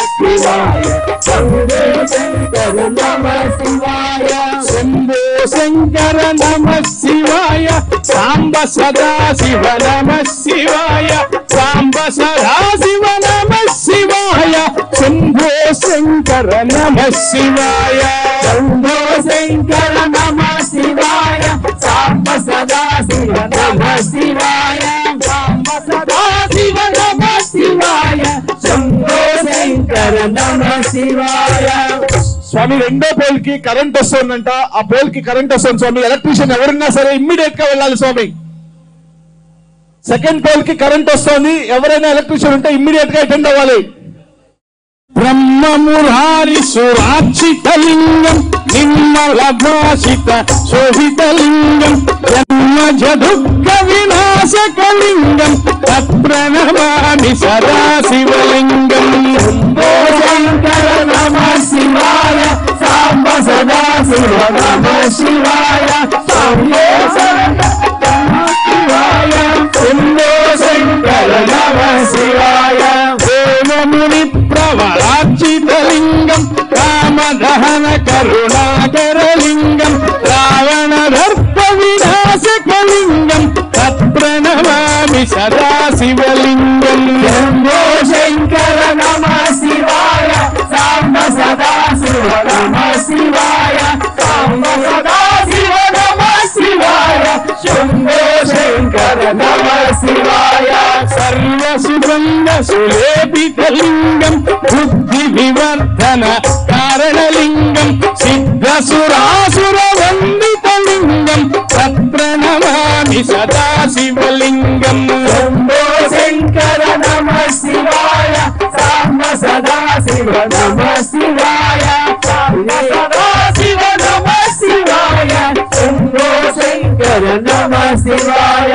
[SPEAKER 2] శివాయ శంభో శంకర నమః శివాయ సాంబ సదా శివ నమః శివాయ సాంబ సదా శివ నమః శివాయ శంభో శంకర నమః శివాయ శంభో శంకర నమః శివాయ
[SPEAKER 5] సదా శివ నమ శివాయ సాంబ సదా శివ నమ శివాయ శంభో శంకర నమ శివాయ.
[SPEAKER 1] స్వామి రెండో పోల్ కి కరెంట్ వస్తుందంట. ఆ పోల్ కి కరెంట్ వస్తుంది స్వామి. ఎలక్ట్రీషియన్ ఎవరున్నా సరే ఇమ్మీడియట్ గా వెళ్ళాలి స్వామి. సెకండ్ పోల్ కి కరెంట్ వస్తుంది. ఎవరైనా ఎలక్ట్రీషియన్ ఉంటే ఇమ్మీడియట్ గా అటెండ్ అవ్వాలి.
[SPEAKER 2] బ్రహ్మమురారి సురార్చితలింగం నిర్మల భాషిత శోభితలింగం జన్మజ దుఃఖ వినాశకలింగం తత్ప్రణమామి సదాశివలింగం.
[SPEAKER 5] శంకర నమ శివాయ సాంబ సదా శివ నమ శివాయ శంభో శంకర నమ శివాయ.
[SPEAKER 2] దేవముని ప్రవరార్చితలింగం కామదహన కరుణాకరలింగం రావణ దర్ప వినాశకలింగం తత్ప్రణమామి సదాశివలింగం.
[SPEAKER 5] శంభో శంకర నమ శివాయ సాంబ సదా శివ నమ శివాయ సాంబ సదా శివ నమ శివాయ శంభో శంకర నమ శివాయ.
[SPEAKER 2] సర్వసుగంధ సులేపితలింగం బుద్ధి వివర్ధన కారణలింగం సిద్ధసురాసుర వందితలింగం తత్ప్రణమామి సదాశివలింగం.
[SPEAKER 5] శంభో శంకర నమ శివాయ సాంబ సదా శివ నమ శివాయ సాంబ సదా శివ నమ శివాయ శంభో శంకర నమ శివాయ.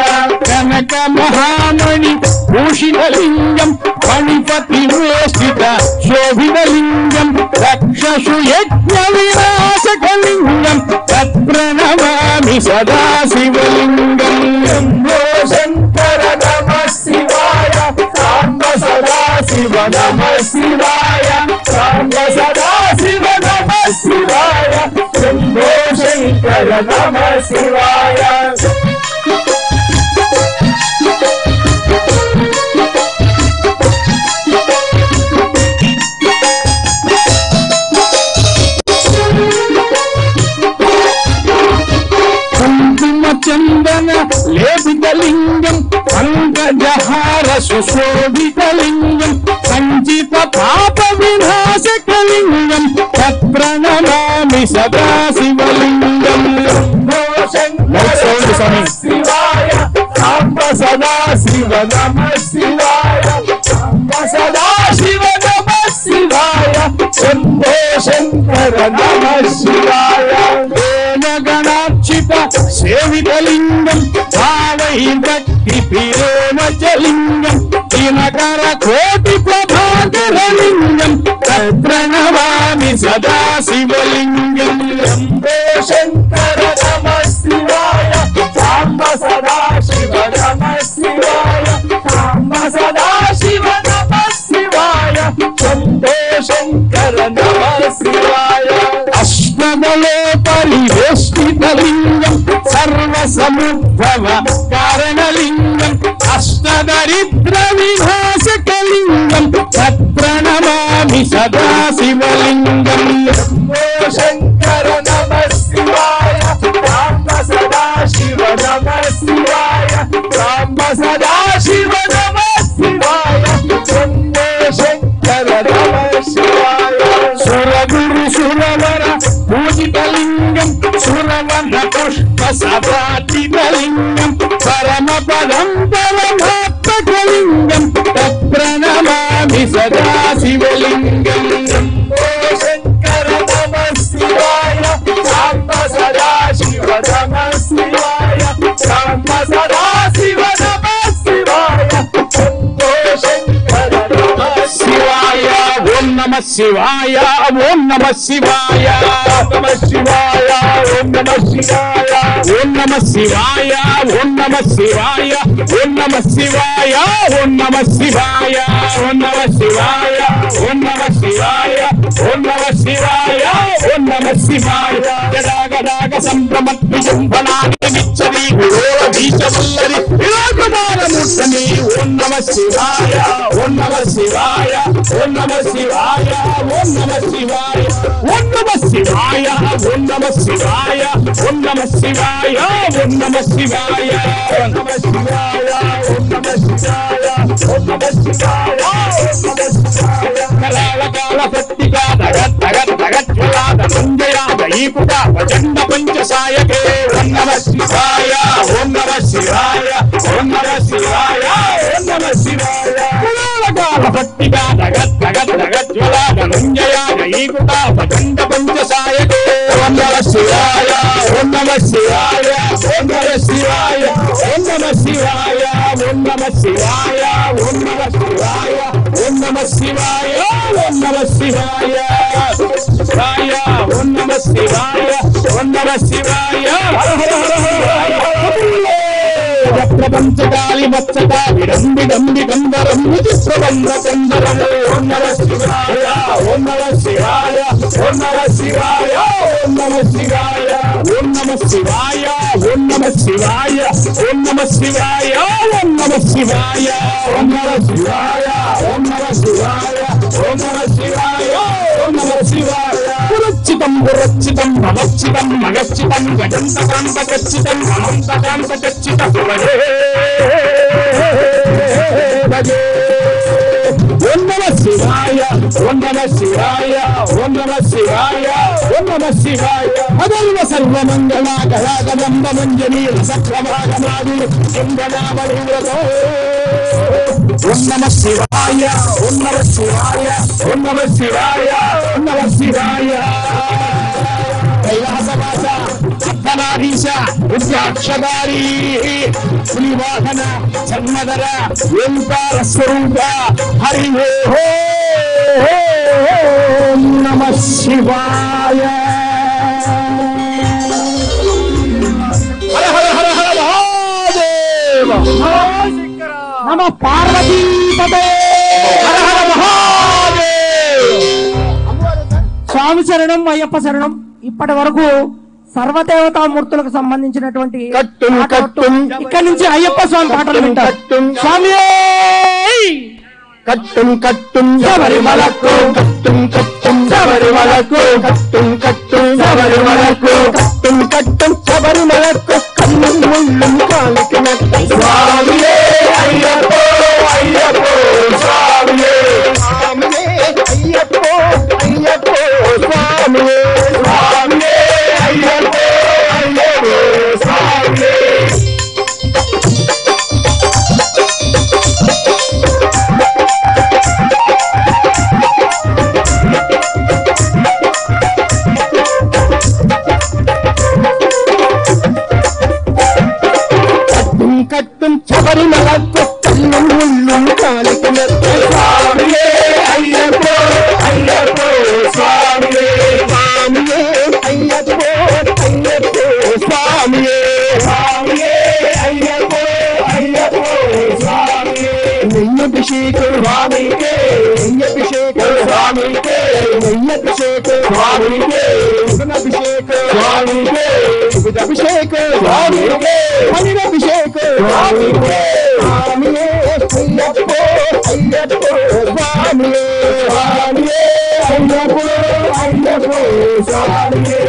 [SPEAKER 2] కనక మహామణి భూషితలింగం మణిపతి వేష్టిత శోభితలింగం రక్షసు యజ్ఞ వినాశకలింగం తత్ప్రణమామి సదాశివలింగం.
[SPEAKER 5] శంభో శంకర నమ శివాయ సాంబ సదా శివ నమ శివాయ సాంబ సదా శివ నమ శివాయ శంభో శంకర నమ శివాయ.
[SPEAKER 2] చందన లేపితలింగం పంకజహార సుశోభితలింగం సంచిత పాప వినాశకలింగం తత్ప్రణమామి సదాశివలింగం.
[SPEAKER 5] శివాయ సాంబ సదా శివ నమ శివాయ సాంబ సదా శివ నమ శివాయ శంభో శంకర నమ శివాయ.
[SPEAKER 2] గణార్చిత సేవితలింగం భావైర్భక్తి ప్రేమచలింగం దినకర కోటి ప్రభాకరలింగం తత్ప్రణమామి సదాశివలింగం.
[SPEAKER 5] శంభో శంకర నమ శివాయ సాంబ సదా శివ నమ శివాయ సాంబ సదా శివ నమ శివాయ శంభో శంకర నమ శివాయ.
[SPEAKER 2] అష్టదలో పరివేష్టితలింగం సర్వసముద్భవ కారణలింగం అష్టదరిద్ర వినాశకలింగం తత్ప్రణమామి సదాశివలింగం.
[SPEAKER 5] శంభో శంకర నమ శివాయ సాంబ సదా శివ నమ శివాయ సాంబ సదా శివ నమ శివాయ శంభో శంకర నమ శివాయ.
[SPEAKER 2] సురగురు సురవర పూజితలింగం సురవన పుష్ప సభాతితలింగం పరమ పదం పరమాత్మకలింగం తత్ప్రణమామి సదాశివలింగం.
[SPEAKER 5] శంభో శంకర నమ శివాయ సాంబ సదా శివ నమ శివాయ సాంబ సదా శివ నమ శివాయ శంభో శంకర నమ
[SPEAKER 2] శివాయ ఓం నమ శివాయ ఓం నమ శివాయ
[SPEAKER 5] నమ శివాయ ఓం నమ శివాయ
[SPEAKER 2] ఓం నమ శివాయ ఓం నమ శివాయ ఓం నమ శివాయ ఓం నమ శివాయ ఓం నమ శివాయ ఓం నమ శివాయ ఓం నమ శివాయ ఓం నమ శివాయ గడాగడాగ సంభ్రమత్తి శుంభనాని నిచ్చరి గురోర భీషవల్లరి విరాజమానమూర్తని ఓం నమ శివాయ ఓం నమ శివాయ ఓం నమ శివాయ ఓం నమ శివాయ ఓం నమ శివాయ ఓం నమ శివాయ ఓం నమ శివాయ ఓం నమ శివాయ ఓం నమ శివాయ ఓం నమ శివాయ ఓం నమ శివాయ కళాల కాల శక్తిగా జగత్ జగత్ జగజ్వలాద సంజయాద ఈపుట ప్రచండ పంచసాయకే ఓం నమ శివాయ ఓం నమ శివాయ ఓం నమ శివాయ ఓం నమ శివాయ కళాల కాల శక్తిగా జగత్ జగత్ జగజ్వలాద సంజయాద ఈపుట ప్రచండ పంచసాయకే ఓం నమ శివాయ ఓం నమ శివాయ ఓం నమ శివాయ ఓం నమ శివాయ ఓం నమ శివాయ ఓం నమ శివాయ ఓం నమ శివాయ ఓం నమ శివాయ శివాయ ఓం నమ శివాయ ఓం నమ శివాయ ప్రపంచకాలి మత్సక విరంబి దంబి గంధరం ప్రబంధ కందరం ఓం నమ శివాయ ఓం నమ శివాయ ఓం నమ శివాయ ఓం నమ శివాయ ఓం నమ శివాయ ఓం నమ శివాయ ఓం నమ శివాయ ఓం నమ శివాయ ఓం నమ శివాయ ఓం నమ శివాయ ఓం నమ శివాయ ఓం నమ శివాయ పురచ్చితం పురచ్చితం భవచ్చితం మగచ్చితం గజంతకాంత గచ్చితం అనంతకాంత గచ్చిత భజే ఓం నమ శివాయ ఓం నమ శివాయ ఓం నమ శివాయ ఓం నమ శివాయ అదైవ సర్వమంగళ కళాగదంబ మంజనీ రసక్రమాగమాది ఇంద్రనామనివ్రతో ఓం నమ శివాయ ఓం నమ శివాయ ఓం నమ శివాయ ఓం నమ శివాయ కైలాసవాస అర్ధనారీశ రుద్రాక్షదారీ పులివాహన జన్మధర ఓంకార స్వరూప హరి ఓం నమ శివాయ హర హర హర హర మహాదేవ
[SPEAKER 3] నమ పార్వతీపదే
[SPEAKER 2] హర హర మహాదేవ
[SPEAKER 3] స్వామి శరణం అయ్యప్ప శరణం. ఇప్పటి వరకు సర్వదేవతామూర్తులకు సంబంధించినటువంటి
[SPEAKER 2] కట్టుం కట్టుం
[SPEAKER 3] ఇక్కడ నుంచి అయ్యప్ప స్వామి పాటలు వింటారు. స్వామి
[SPEAKER 2] కట్టుం కట్టుం శబరిమలకు కట్టుం కట్టుం శబరిమలకు కట్టుం కట్టుం శబరిమలకు కట్టుం కట్టుం శబరిమలకు కన్ను ముళ్ళు కాలికి నట్టు స్వామియే అయ్యప్పో అయ్యప్పో స్వామియే స్వామియే అయ్యప్పో అయ్యప్పో స్వామియే స్వామియే అయ్యప్పో అయ్యప్పో స్వామియే కట్టుం శబరిమలకు కన్ను ముళ్ళు కాలికి నట్టు స్వామియే అయ్యప్పో అయ్యప్పో స్వామియే స్వామియే అయ్యప్పో అయ్యప్పో స్వామియే స్వామియే అయ్యప్పో అయ్యప్పో స్వామియే నెయ్యభిషేకం స్వామికే నెయ్యభిషేకం స్వామికే నెయ్యభిషేకం స్వామికే సుగనాభిషేకం స్వామికే సుగనాభిషేకం స్వామికే పనిరభిషేకం స్వామికే స్వామియే అయ్యప్పో అయ్యప్పో స్వామియే స్వామియే అయ్యప్పో అయ్యప్పో స్వామియే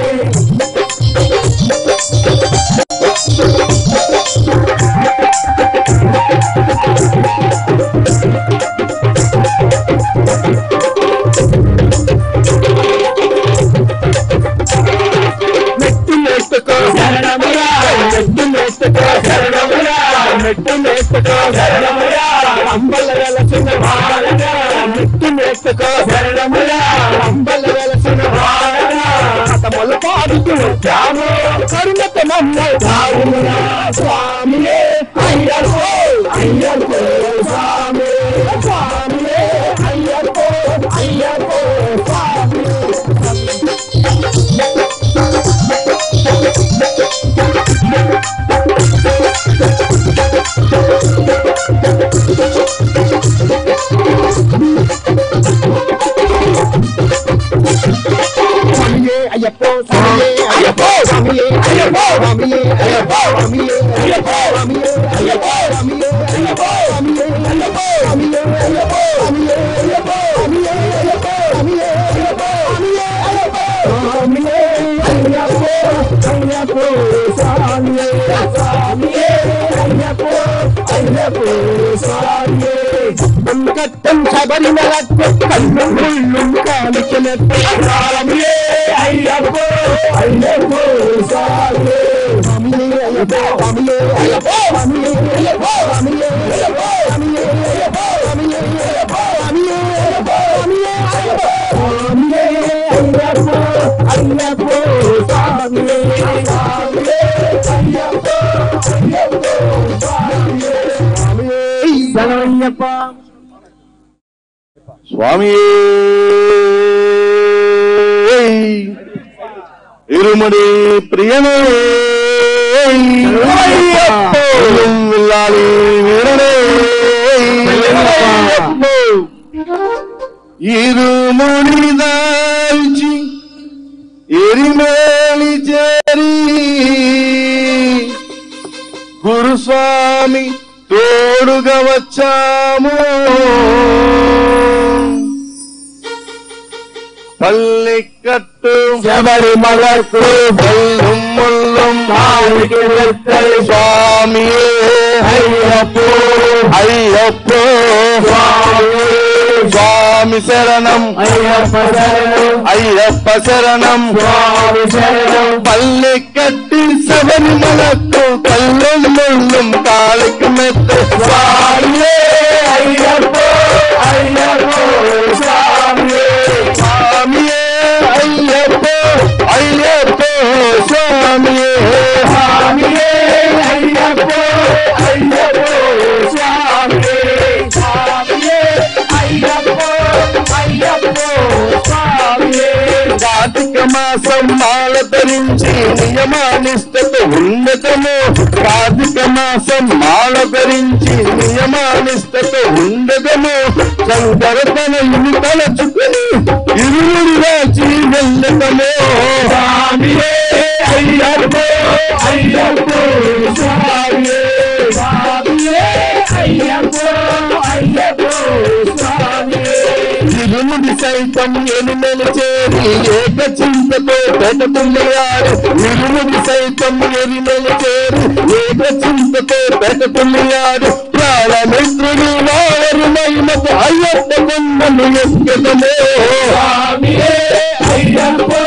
[SPEAKER 2] మెట్టు మెట్టుకో శరణమురా మెట్టు మెట్టుకో శరణమురా మెట్టు మెట్టుకో శరణమురా అంబల వెలసిన భారత మెట్టు మెట్టుకో శరణమురా అంబల వెలసిన భారత మొల పాడుతూ వచ్చాము కరుణత మమ్మ కావురా స్వామియే అయ్యప్పో అయ్యప్పో స్వామి స్వామియే అయ్యప్పో అయ్యప్పో స్వామి అయ్యప్పో స్వామియే అయ్యప్పో స్వామియే అయ్యప్పో స్వామియే అయ్యప్పో స్వామియే అయ్యప్పో స్వామియే అయ్యప్పో స్వామియే అయ్యప్పో స్వామియే అయ్యప్పో
[SPEAKER 5] కట్టం శబరిమలట్టు కన్ను ముళ్ళుం కాలికలట్టు స్వామియే అయ్యప్పో అయ్యప్పో స్వామియే స్వామియే అయ్యప్పో స్వామియే అయ్యప్పో స్వామియే అయ్యప్పో స్వామియే అయ్యప్పో స్వామియే అయ్యప్పో స్వామియే అయ్యప్పో స్వామియే అయ్యప్పో స్వామియే అయ్యప్పో స్వామియే అయ్యప్పో అయ్యప్పో స్వామియే స్వామియే అయ్యప్పో అయ్యప్పో స్వామియే స్వామియే శరణయ్యప్ప
[SPEAKER 6] స్వామి ఇరుముడి ప్రియమే వెళ్ళాలి వీరనే ఇరుముడి దాల్చి ఎరిమేలి చేరి గురుస్వామి తోడుగా వచ్చాము పల్లికట్టు శబరిమలకు బల్లుం ముల్లుం కాలికి వెత్తలి స్వామియే అయ్యప్పో అయ్యప్పో స్వామి శరణం అయ్యప్ప శరణం అయ్యప్ప శరణం స్వామి శరణం పల్లికట్టి శబరిమలకు బల్లుం ముల్లుం కాలికి మెత్త స్వామియే అయ్యప్పో అయ్యప్పో స్వామియే స్వామియే అయ్యప్పో అయ్యప్పో స్వామియే స్వామియే అయ్యప్పో అయ్యప్పో స్వామియే స్వామియే అయ్యప్పో అయ్యప్పో స్వామియే కార్తీక మాసం మాల ధరించి నియమానిష్టతో ఉండటము కార్తీక మాసం మాల ధరించి నియమానిష్టతో ఉండటము శంకరతన ఇవి తలచుకుని ఇరువురు రాచి వెళ్ళటము స్వామియే అయ్యప్పో అయ్యప్పో స్వామియే స్వామియే అయ్యప్పో అయ్యప్పో స్వామియే ఇరుముడి సైతం ఎనిమెలు చేరి ఏక చింతతో పెట్టుకున్నాడు ఇరుముడి సైతం ఎనిమెలు చేరి ఏక చింతతో పెట్టుకున్నాడు ప్రాణమిత్రుడు వారు మహిమకు అయ్యప్ప బొమ్మను ఎక్కడమే స్వామియే అయ్యప్పో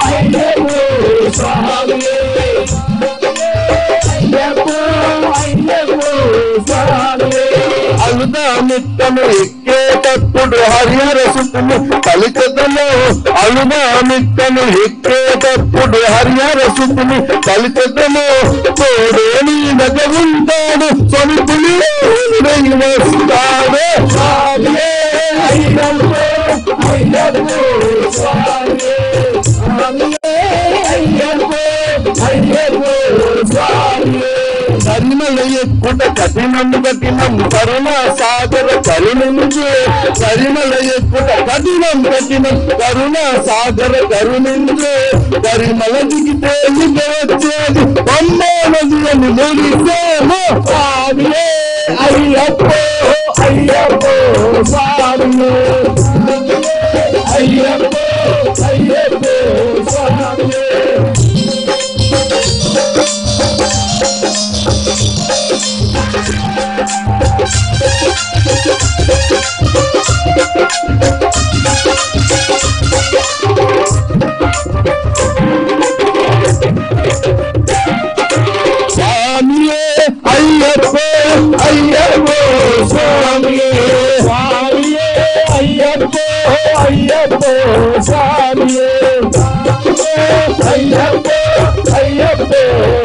[SPEAKER 6] అయ్యప్పో స్వామియే అయ్యప్పో అయ్యప్పో స్వామియే అలుదామిత్తను ఎక్కేటప్పుడు హరిహర సుతులు కలికతలో అలుదామిత్తను ఎక్కేటప్పుడు హరిహర సుతులు కలికతలో తోడేని నగ ఉంటాడు సొంతులు వస్తాడు స్వామియే అయ్యప్పో అయ్యప్పో స్వామియే స్వామియే అయ్యప్పో అయ్యప్పో స్వామియే కరిమల ఎక్కుట కఠినం కఠినం కరుణా సాగర కరుణించు కరిమల ఎక్కుట కఠినం కఠినం కరుణా సాగర కరుణించు కరిమల దిగితే వచ్చేది అమ్మా నది అని మురిసేమో స్వామియే అయ్యప్పో అయ్యప్పో స్వామియే అయ్యప్పో అయ్యప్పో స్వామియే స్వామియే అయ్యప్పో అయ్యప్పో స్వామియే స్వామియే అయ్యప్పో అయ్యప్పో స్వామియే అయ్యప్పో అయ్యప్పో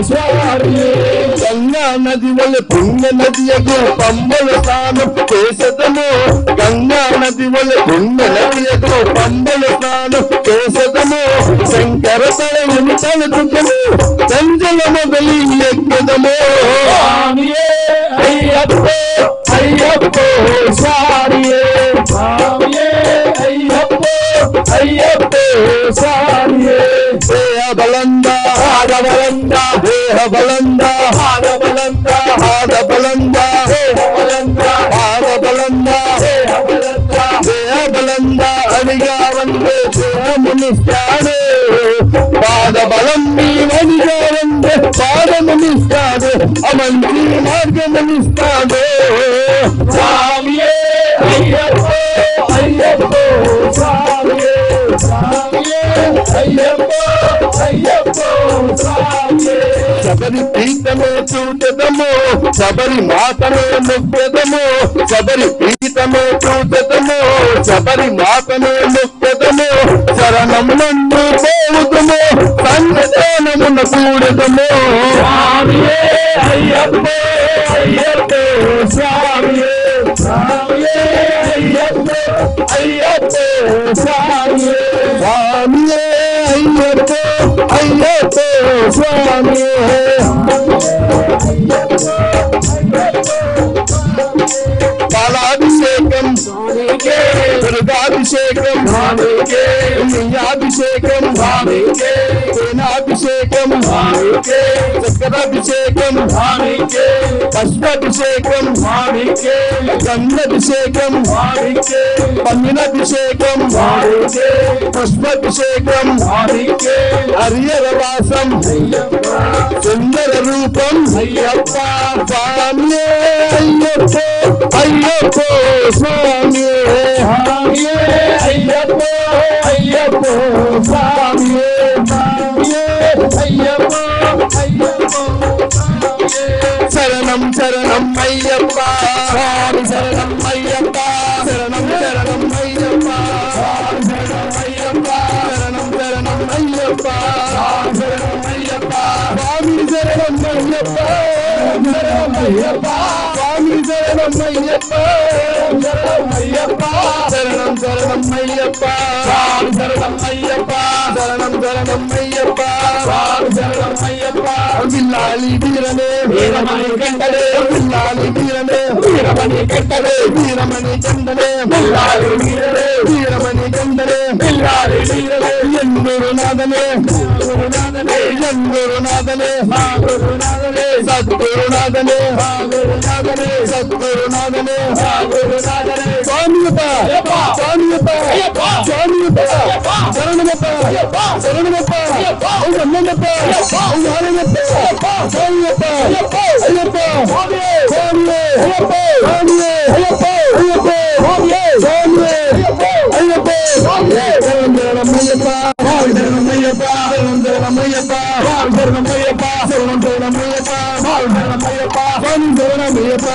[SPEAKER 6] స్వామియే గంగా నది వల్ల పుణ్య నదియకు పంబల స్నానం చేసదము గంగా నది వల్ల పుణ్య నదియకు పంబల స్నానం చేసదము శంకర తలయుని తలచుకము సంజల మొదలి ఎక్కదము స్వామియే అయ్యప్పో అయ్యప్పో స్వామియే స్వామియే అయ్యప్పో అయ్యప్పో స్వామియే దేహ బలంద హార బలంద దేహ బలంద హార బలంద హార బలంద దేహ బలంద హార బలంద దేహ బలంద దేహ బలంద అడిగా వందే దేహమునిస్తాడు పాద బలం నీవనిగా వందే పాదమునిస్తాడు అమంచి మార్గమునిస్తాడు స్వామియే చూచెదము శబరి మాతను ముఖ్యదము శబరి పీఠము చూచెదము శబరి మాతను ముఖ్యదము శరణం నందు పోవుదము సంతానమున కూడదము స్వామియే అయ్యప్ప అయ్యప్ప స్వామియే స్వామియే అయ్యప్ప అయ్యప్ప స్వామియే స్వామియే అయ్యప్ప అయ్యప్ప స్వామియే పాలాభిషేకం స్వామికే దుర్గాభిషేకం స్వామికే నెయ్యాభిషేకం స్వామికే తేనాభిషేకం స్వామికే చక్రాభిషేకం స్వామికే పుష్పాభిషేకం స్వామికే గంధాభిషేకం స్వామికే పన్నీరాభిషేకం స్వామికే పుష్పాభిషేకం స్వామికే హరిహర వాసం సుందర రూపం అయ్యప్ప స్వామియే అయ్యప్ప అయ్యప్ప స్వామియే స్వామియే అయ్యప్ప అయ్యప్ప స్వామియే స్వామియే అయ్యప్ప అయ్యప్ప శరణం శరణం అయ్యప్ప స్వామి శరణం అయ్యప్ప శరణం శరణం అయ్యప్ప స్వామి శరణం అయ్యప్ప శరణం శరణం అయ్యప్ప శరణం అయ్యప్ప స్వామి శరణం అయ్యప్ప శరణం అయ్యప్ప స్వామి శరణం అయ్యప్ప శరణం అయ్యప్ప శరణం శరణం అయ్యప్ప స్వామి శరణం అయ్యప్ప శరణం శరణం అయ్యప్ప స్వామి శరణం అయ్యప్ప బిల్లాలి వీరనే వీరమణి కంటడే బిల్లాలి వీరనే వీరమణి కంటడే వీరమణి కంటడే బిల్లాలి వీరనే వీరమణి కంటడే బిల్లాలి వీరనే ఎంగురునాథనే గురునాథనే ఎంగురునాథనే మా గురునాథనే సద్గురునాథనే మా గురునాథనే సద్గురునాథనే మా గురునాథనే స్వామియప్ప స్వామియప్ప స్వామియప్ప శరణమప్ప శరణమప్ప అన్నమప్ప నారాయణప్ప స్వామియప్ప అయ్యప్ప స్వామియే స్వామియే అయ్యప్ప స్వామియే అయ్యప్ప అయ్యప్ప స్వామియే స్వామియే అయ్యప్ప స్వామియే శరణమయ్యప్ప శరణమయ్యప్ప శరణమయ్యప్ప శరణమయ్యప్ప శరణమయ్యప్ప శరణమయ్యప్ప స్వామి శరణమయ్యప్ప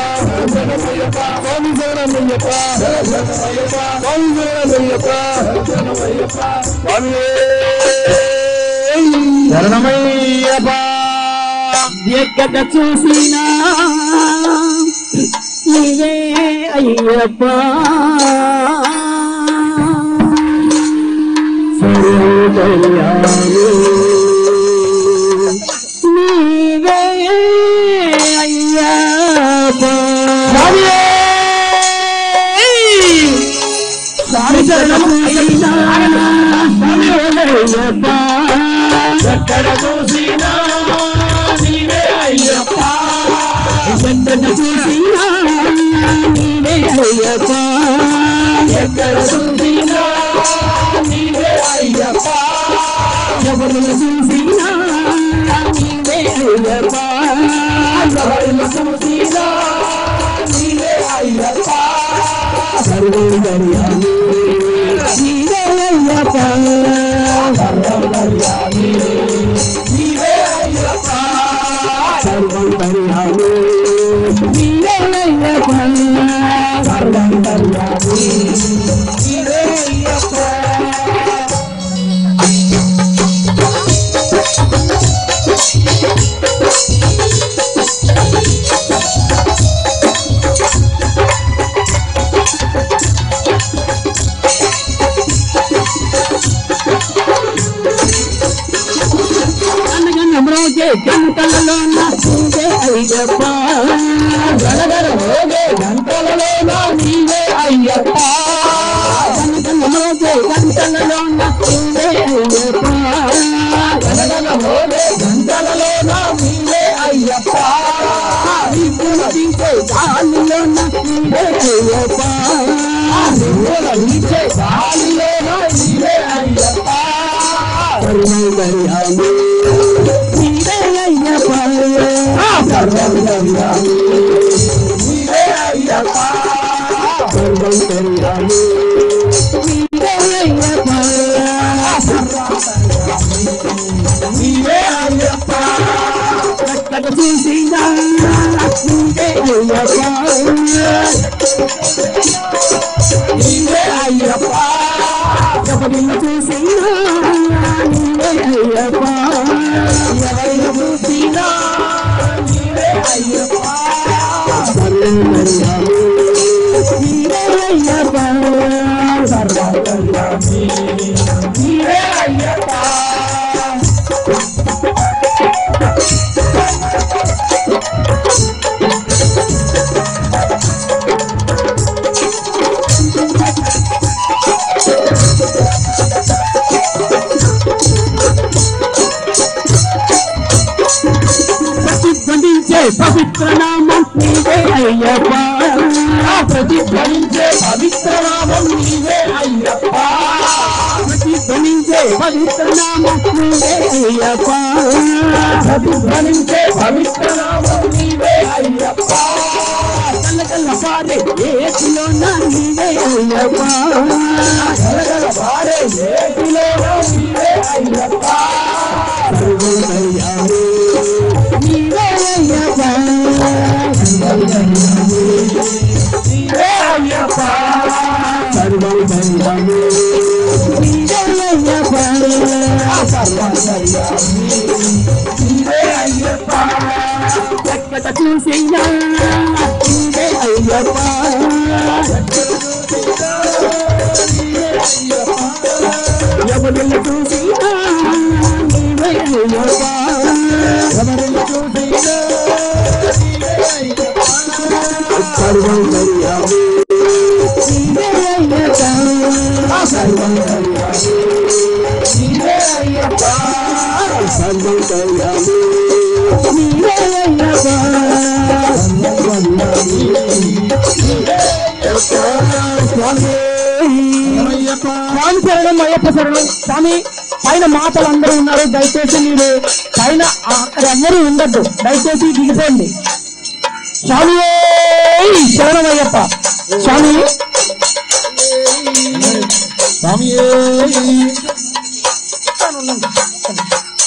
[SPEAKER 6] శరణమయ్యప్ప స్వామి శరణమయ్యప్ప శరణమయ్యప్ప స్వామి శరణమయ్యప్ప శరణమయ్యప్ప స్వామియే శరణమయ్యప్ప
[SPEAKER 3] ఎక్కడ చూసినా నీవే అయ్యప్ప సర్వదయాళు నీవే అయ్యప్ప స్వామి శరణం అయ్యప్ప ఎక్కడ చూసినా నీవే అయ్యప్ప ఎక్కడ చూసినా నీవే అయ్యప్ప ఎక్కడ చూసినా నీవే అయ్యప్ప ఎవరిని చూసినా నీవే అయ్యప్ప ఎవరిని చూసినా నీవే అయ్యప్ప సర్వదయాళు నీవే అయ్యప్ప సర్వదయాళు నీవే అయ్యప్ప సర్వదయాళు నీవే అయ్యప్ప సర్వదయాళు నీవే అయ్యప్ప గంటలలో నీవే అయ్యప్ప గడగడ మోగే గంటలలో నీవే అయ్యప్ప మోగే గంటలలో నీవే అయ్యప్ప గడగడ మోగే గంటలలో నీవే అయ్యప్ప నీకే గాలిలో నీవే అయ్యప్ప నీకే గాలిలో నీవే అయ్యప్ప సర్వదయాళు నీవే అయ్యప్ప సర్వదయాళు నీవే అయ్యప్ప సర్వదయాళు నీవే అయ్యప్ప నీవే అయ్యప్ప ఎక్కడ చూసినా
[SPEAKER 5] నీవే అయ్యప్ప ఎవరిని చూసినా నీవే అయ్యప్ప ఎవరిని చూసినా నీవే అయ్యప్ప నీవే అయ్యప్ప సర్వకల్యాణి నీవే అయ్యప్ప ప్రతిధ్వనించే పవిత్ర నామం నీవే అయ్యప్ప ప్రతిధ్వనించే పవిత్ర నామం నీవే అయ్యప్ప ప్రతిధ్వనించే పవిత్ర నామం నీవే అయ్యప్ప ప్రతిధ్వనించే పవిత్ర నామం నీవే అయ్యప్ప కలగల పారే ఏటిలో నీవే అయ్యప్ప కలగల పారే ఏటిలో నీవే అయ్యప్ప నీవే అయ్యప్ప నీవే అయ్యప్ప సర్వకల్యాణి నీవే అయ్యప్ప సర్వకల్యాణి నీవే అయ్యప్ప ఎక్కడ చూసినా నీవే అయ్యప్ప ఎవరిని చూసినా నీవే అయ్యప్ప ఎవరిని చూసినా నీవే అయ్యప్ప సర్వకల్యాణి నీవే అయ్యప్ప సర్వకల్యాణి నీవే అయ్యప్ప సర్వకల్యాణి నీవే అయ్యప్ప సర్వకల్యాణి నీవే అయ్యప్ప స్వామి శరణం అయ్యప్ప శరణం. స్వామి పైన మాటలు అందరూ ఉన్నారు, దయచేసి మీరు పైన అక్కడ అందరూ ఉండద్దు, దయచేసి దిగిపోండి. స్వామి శరణం అయ్యప్ప. స్వామి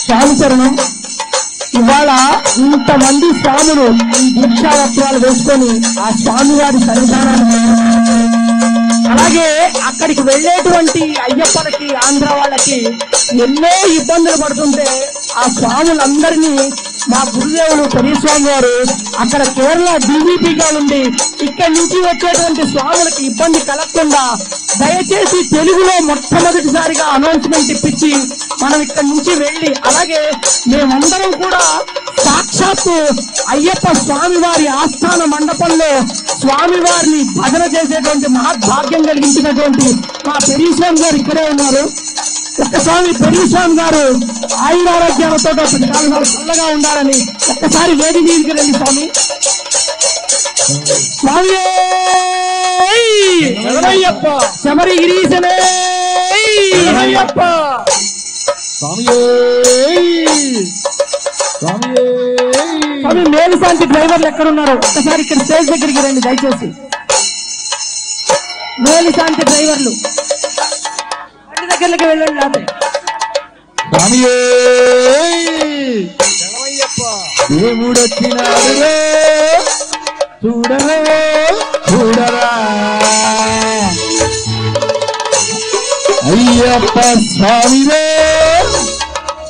[SPEAKER 5] స్వామి శరణం. ఇవాళ ఇంతమంది స్వాములు ఈ దీక్షావస్త్రాలు వేసుకొని ఆ స్వామివారి సన్నిధానాన్ని, అలాగే అక్కడికి వెళ్ళేటువంటి అయ్యప్పలకి ఆంధ్ర వాళ్ళకి ఎన్నో ఇబ్బందులు పడుతుంటే ఆ స్వాములందరినీ మా గురుదేవులు పెరియస్వామి వారు అక్కడ కేరళ డీజీపీగా ఉండి ఇక్కడి నుంచి వచ్చేటువంటి స్వాములకి ఇబ్బంది కలగకుండా దయచేసి తెలుగులో మొట్టమొదటిసారిగా అనౌన్స్మెంట్ ఇప్పించి మనం ఇక్కడి నుంచి వెళ్ళి, అలాగే మేమందరం కూడా సాక్షాత్తు అయ్యప్ప స్వామివారి ఆస్థాన మండపంలో స్వామివారిని భజన చేసేటువంటి మహద్భాగ్యం కలిగించినటువంటి మా పెరియస్వామి గారు ఇక్కడే ఉన్నారు. ఒక్కసారి పెరియస్వామి గారు ఆయురారోగ్యాలతో చల్లగా ఉండాలని ఒక్కసారి వేది మీదకి రండి స్వామి. స్వామి శరణయ్యప్ప శబరి గిరీశనే శరణయ్యప్ప. స్వామి మేలుశాంతి డ్రైవర్లు ఎక్కడున్నారు ఒక్కసారి ఇక్కడ స్టేజ్ దగ్గరికి రండి దయచేసి. మేలుశాంతి డ్రైవర్లు బండి దగ్గరికి వెళ్ళండి. లేకపోతే
[SPEAKER 6] దేవుడొచ్చినాడు చూడరా చూడరా అయ్యప్ప స్వామిలో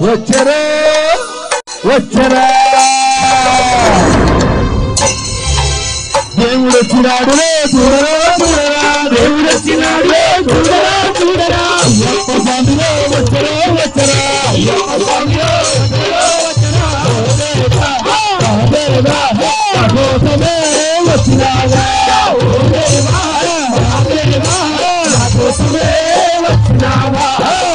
[SPEAKER 6] వచ్చరా వచ్చరా దేవుడొచ్చినాడు చూడరా చూడరా దేవుడొచ్చినాడు చూడరా చూడరా అయ్యప్ప స్వామిలో వచ్చరా వచ్చరా అయ్యప్ప స్వామిలో కోసమే వచ్చినావా కోసమే వచ్చినావా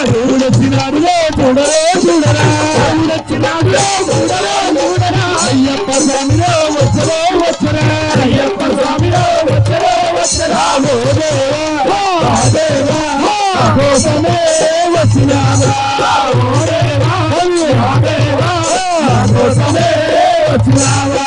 [SPEAKER 6] దేవుడొచ్చినాడు చూడరా చూడరా దేవుడొచ్చినాడు చూడరా చూడరా అయ్యప్ప స్వామిలో వచ్చరా వచ్చరా అయ్యప్ప స్వామిలో వచ్చరా వచ్చరా దేవా కోసమే వచ్చినావా కోసమే వచ్చినావా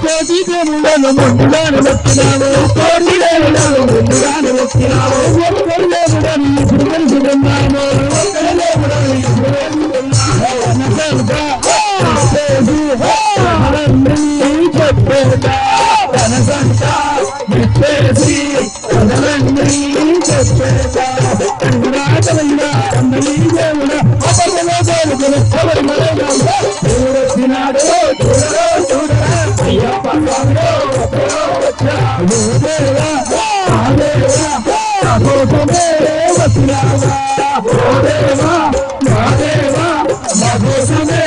[SPEAKER 6] కోటి దేవులను ముందుగానే వచ్చినావు కోటి దేవులను ముందుగానే వచ్చినావు ఒక్కడి దేవుడని ఇప్పుడు తెలుసుకున్నాము ఒక్కడి దేవుడని ఇప్పుడు చెప్పేదా తన సంత చెప్పేసి చెప్పేదా రాజమైనా అందరి దేవుడ అపగలో దేవుడు ఎవరి దేవుడు వచ్చినాడు చూడరా చూడరా అయ్యప్ప స్వామిలో కోసమే వచ్చినావా ఓ దేవా మా దేవా మా కోసమే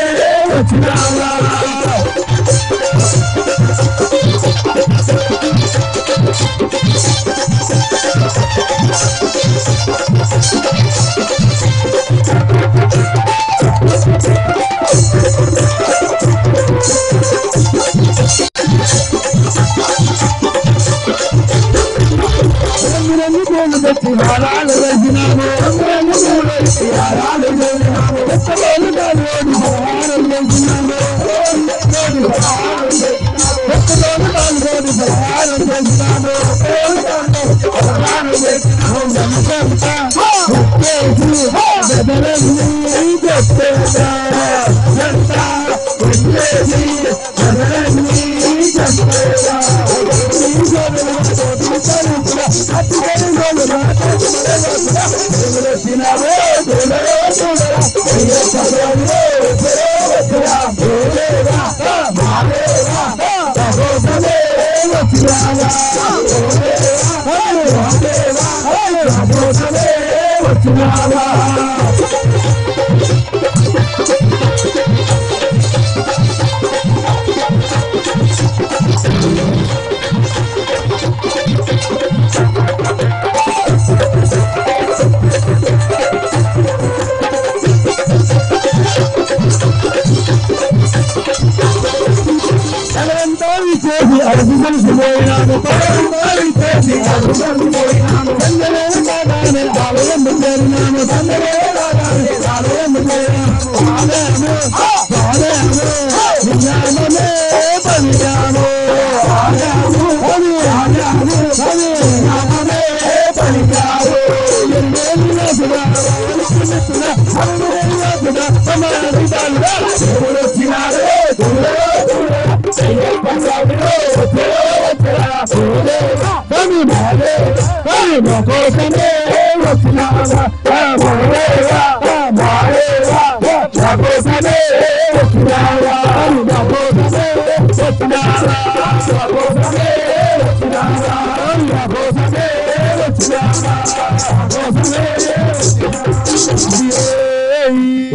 [SPEAKER 6] వచ్చినావా హారాలు వేసినాము హారాలు వేసినాము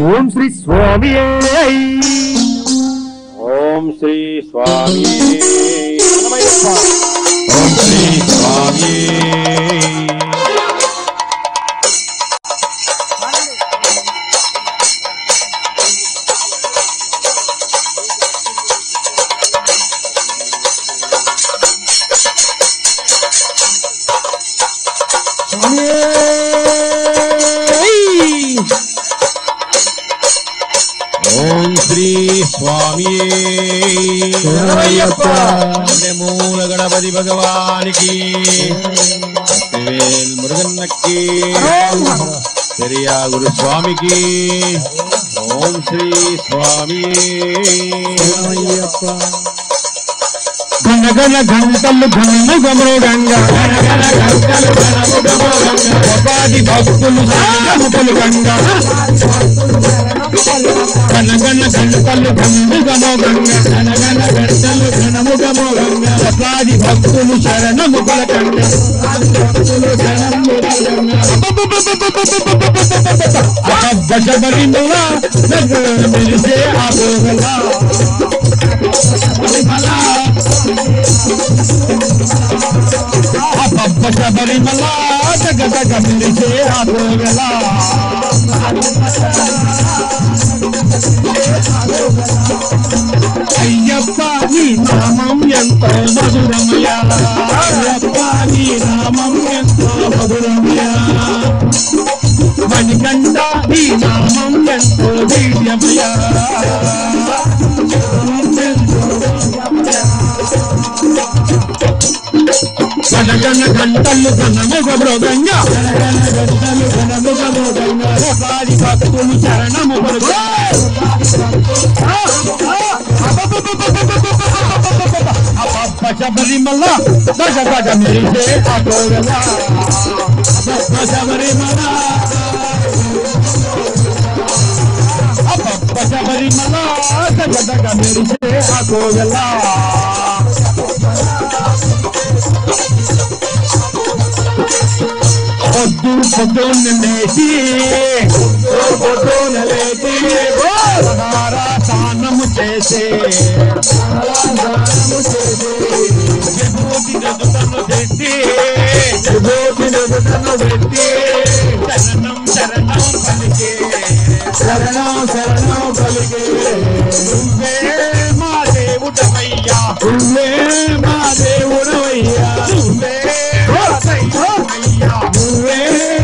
[SPEAKER 2] ఓం శ్రీ స్వామి ఓం శ్రీ స్వామి ఓం శ్రీ స్వామి ఓం శ్రీ స్వామి మూల గణపతి భగవానికి మురుగన్నకి పెరియా గురు స్వామికి ఓం శ్రీ స్వామి గణగణ గంటలు ఘనముగము గంగా గణగణ గంటలు ఘనముగము గంగా గోపాది భక్తులు సాగములు గంగా గణగణ గంటలు ఘనముగము గంగా గణగణ గంటలు ఘనముగము గంగా గోపాది భక్తులు శరణముల గంగా భక్తులు శరణముల గంగా బజబరి ములా నగర మెరిసే ఆగోగలా శబరిమల జగదగ మెరిసే ఆగోగలా అయ్యప్ప నీ నామం ఎంతో మధురమయ అయ్యప్ప నీ నామం ఎంతో మధురమయ మణికంఠ నీ నామం ఎంతో వీర్యమయ
[SPEAKER 6] గనగన గంటలు ఘనముగ మృగంగా గనగన గంటలు ఘనముగ మృగంగా రకాది భక్తులు చరణము శబరిమల దశ గజ మెరిసే అగోగల శబరిమల శబరిమల దశ గజ మెరిసే అగోగల పొద్దున్న లేచి స్నానము చేసే విభూతి నదులను పెట్టి శరణం శరణం పలికే శరణం శరణం పలికే నువ్వే మా దేవుడవయ్యా నువ్వే మా దేవుడవయ్యా నువ్వే నువ్వే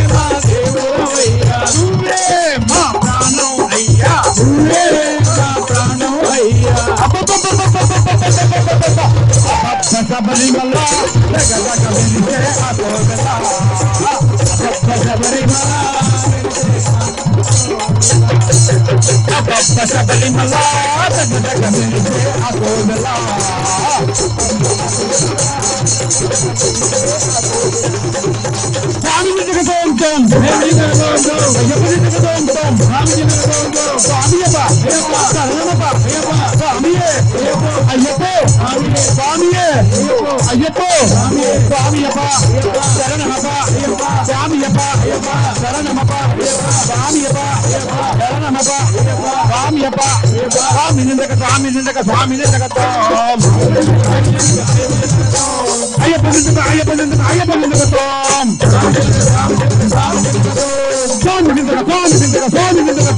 [SPEAKER 6] మా దేవుడవయ్యా నువ్వే మా ప్రాణం అయ్యా నువ్వే మా ప్రాణం అయ్యా శబరిమల శబరిమల అయ్యప్పో స్వామియప్ప శరణమప్ప స్వామియప్ప శరణమప్ప స్వామియప్ప శరణమప్ప స్వామియప్ప స్వామి నిందక స్వామి నిందక స్వామి నిందక అయ్యప్ప నిందక అయ్యప్ప నిందక అయ్యప్ప నిందక స్వామి నిందక స్వామి నిందక స్వామి నిందక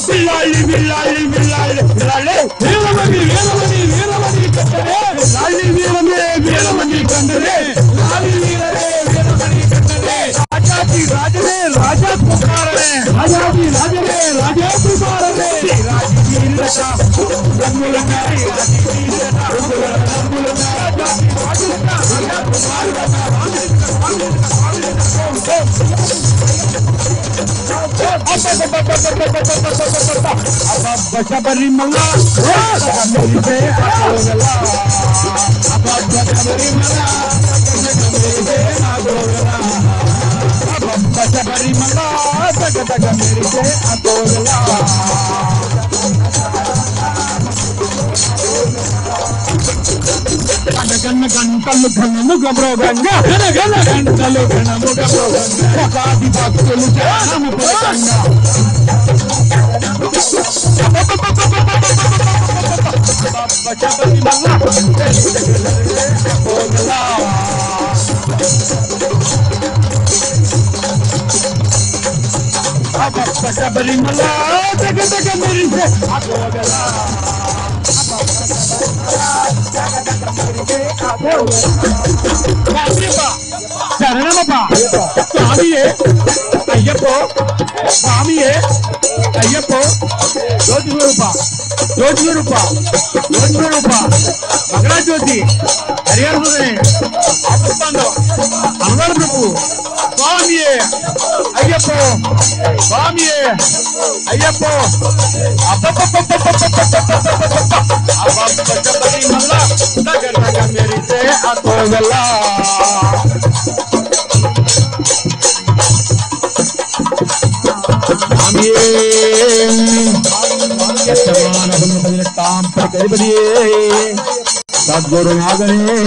[SPEAKER 6] బిల్లాలి బిల్లాలి బిల్లాలి బిల్లాలి వీరమణి వీరమణి వీరమణి కందరే లాలి వీరమే వీరమణి కందరే లాలి వీరమే వీరమణి కందరే రాజాజీ రాజనే రాజా పుకారనే రాజాజీ రాజనే రాజా పుకారనే రాజీ వీరక రంగులక రాజీ వీరక రంగులక రాజాజీ రాజులక రాజా పుకారక శబరిమల గన గంటలు ఘనముగ మృగంగా గన గంటలు ఘనముగ మృగంగా రకాది భక్తులు ధ్యానము పరంగా శబరిమల జగ జగ మెరిసే అగోగల శరణమప్ప స్వామియే అయ్యప్పో స్వామియే అయ్యప్పో జ్యోతిస్వరూప జ్యోతిస్వరూప జ్యోతిస్వరూప మకరాజ్యోతి హరిహర ఆపత్తాండవ అన్నవర ప్రభు స్వామియే అయ్యప్పో స్వామియే అయ్యప్పో మెరిసే అగోగల సద్గురునాథనే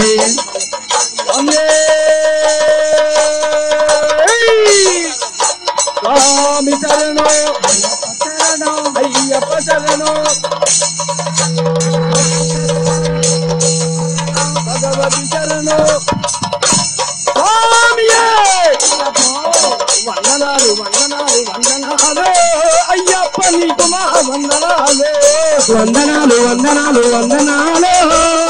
[SPEAKER 6] స్వామి శరణో శరణో అయ్యప్ప శరణో భగవతి శరణో స్వామియే వందనాలు వందనాలు వందనాలు అయ్యప్ప నీకు మా వందనాలు వందనాలు వందనాలు వందనాలు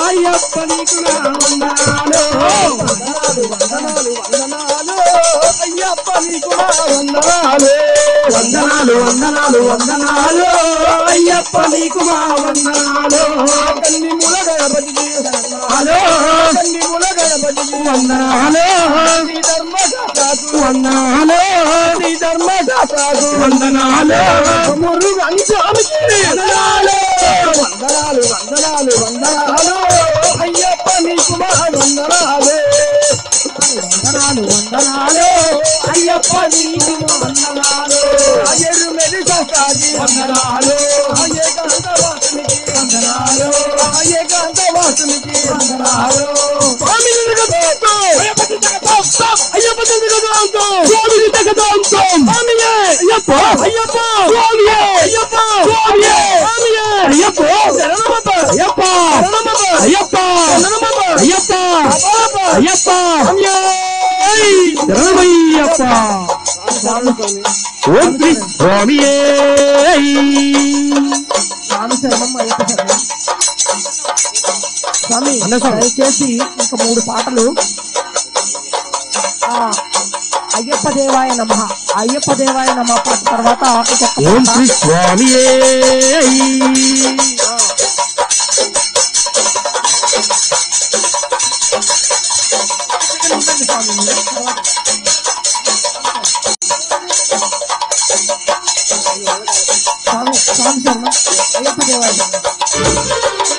[SPEAKER 6] అయ్యప్ప నీకు నా వందనాలు వందనాలు వందనాలు వందనాలు అయ్యప్ప నీకు నా వందనాలు వందనాలు వందనాలు వందనాలు అయ్యప్ప నీకు మా వందనాలు కన్ని ములగ బతికి
[SPEAKER 4] దండిముల గణపతికి
[SPEAKER 6] వందనాలు
[SPEAKER 4] నీ ధర్మదాతకు
[SPEAKER 6] వందనాలు
[SPEAKER 4] నీ ధర్మదాతకు
[SPEAKER 6] వందనాలు
[SPEAKER 4] మురుగన్ స్వామికి వందనాలు వందనాలు వందనాలు వందనాలు అయ్యప్ప నీకు మా వందనాలు వందనాలు వందనాలు అయ్యప్ప నీకు మా వందనాలు అయ్యరు మెది శాస్త్రానికి వందనాలు ఏకాంత వాసునికి వందనాలు ఏకాంత వాసునికి వందనాలు స్వామి నిలగదాంతో అయ్యప్ప నిలగదాంతో స్వామి నిలగదాంతో స్వామియే అయ్యప్ప అయ్యప్ప స్వామియే అయ్యప్ప స్వామియే స్వామియే అయ్యప్ప శరణమప్ప అయ్యప్ప శరణమప్ప అయ్యప్ప శరణమప్ప అయ్యప్ప అయ్యప్ప స్వామియే
[SPEAKER 6] శరణమయ్యప్ప ఓం శ్రీ స్వామియే
[SPEAKER 3] స్వామి శరణం అయ్యప్ప శరణం. స్వామి దయచేసి ఇంకా 3 పాటలు అయ్యప్ప దేవాయ నమః అయ్యప్ప దేవాయ నమః పాట తర్వాత ఇంకొక
[SPEAKER 6] ఓం శ్రీ స్వామియే
[SPEAKER 3] ఉండండి స్వామి మీరు. తర్వాత స్వామి స్వామి శరణం అయ్యప్ప దేవాయ శరణం.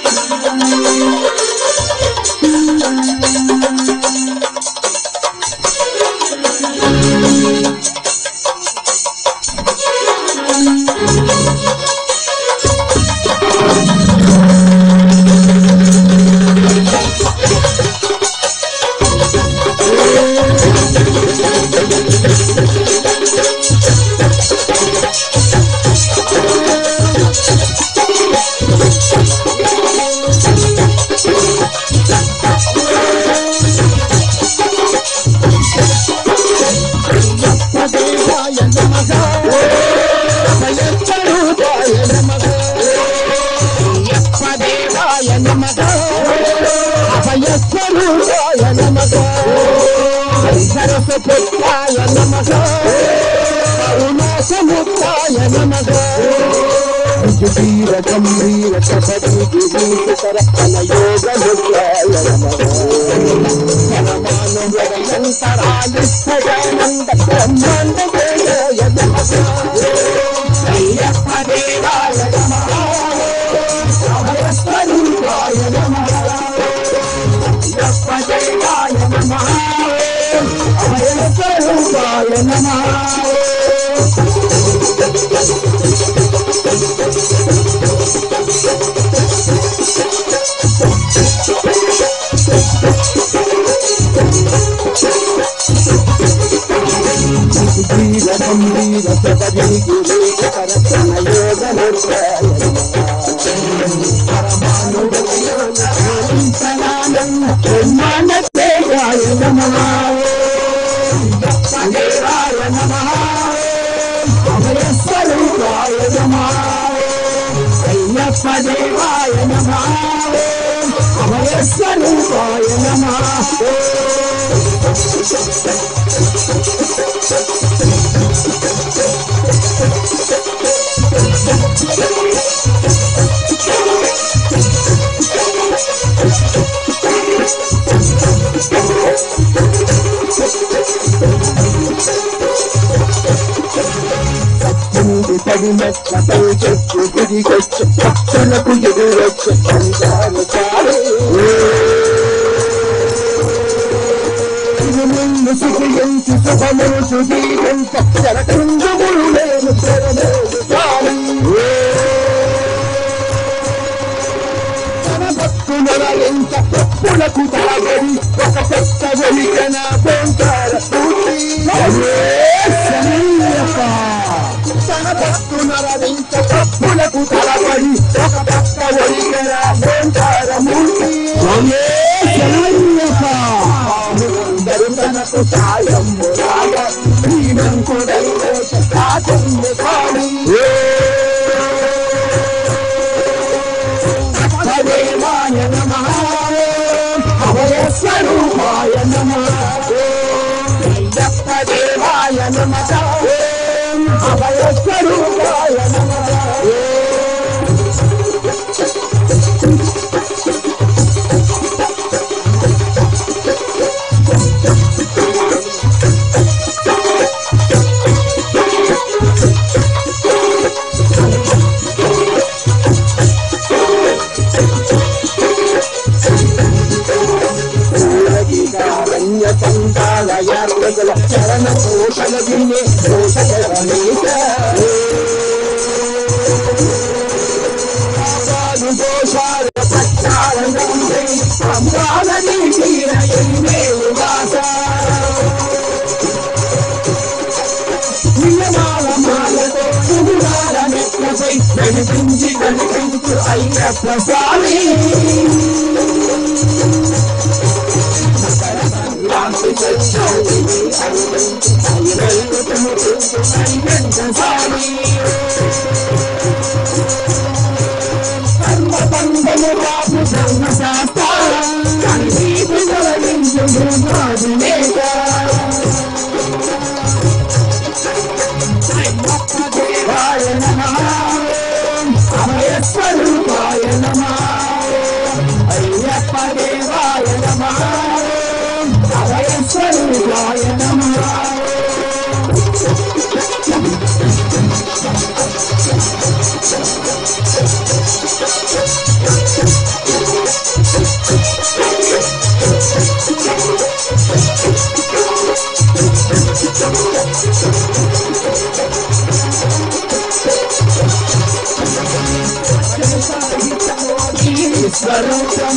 [SPEAKER 5] సరస్వతాయ నమః కరుణాసముద్రాయ నమః గంభీర కపటి కరపణ యోగ ముద్రాయ నమః పరమానుగణంతరాలిస్తదానంద బ్రహ్మాండ వేదాయ నమః అయ్యప్ప దేవాయ నమః అభయస్వరూపాయ నమః అయ్యప్ప దేవాయ నమః అభయస్వరూపాయ నమః దేవాయ నమః అభయస్వరూపాయ నమః పడినట్లపై చెట్టు తిరిగొచ్చు భక్తులకు ఎదురొచ్చు ముందు సుఖించి శుభములు సుదీపంత జరకుంజములు నేను తన భక్తులరింత పప్పులకు తాగడి ఒక పెద్ద వెలికన పొంతార తన భక్తులరింత పప్పులకు తలబడి ఒక పెద్ద వెలికన పొంతార మూర్తి అందరూ తనకు సాయం రాగా శ్రీమంతుడై కాచందు కాడి దేవాయ నమః అభయస్వరూపాయ నమః అయ్యప్ప దేవాయ నమః అభయస్వరూపాయ నమః కలదినే దోషగణేశ దోషాలు పట్టాలంటే అమ్మాలని తీర ఎన్నే ఉదాస నియమాల మాలతో సుగుణాల నెట్లపై నడిపించి నడిపించు అయ్యప్ప స్వామి సంక్రాంతి స్వామి కర్మబంధము బాబు ధర్మశాస్త్ర కల్పీపు తొలగించు భూమాధినేత అయ్యప్పదేవాయ నమః అభయస్వరూపాయ నమః అయ్యప్పదేవాయ నమః అభయస్వరూపాయ నమః స్వరూపం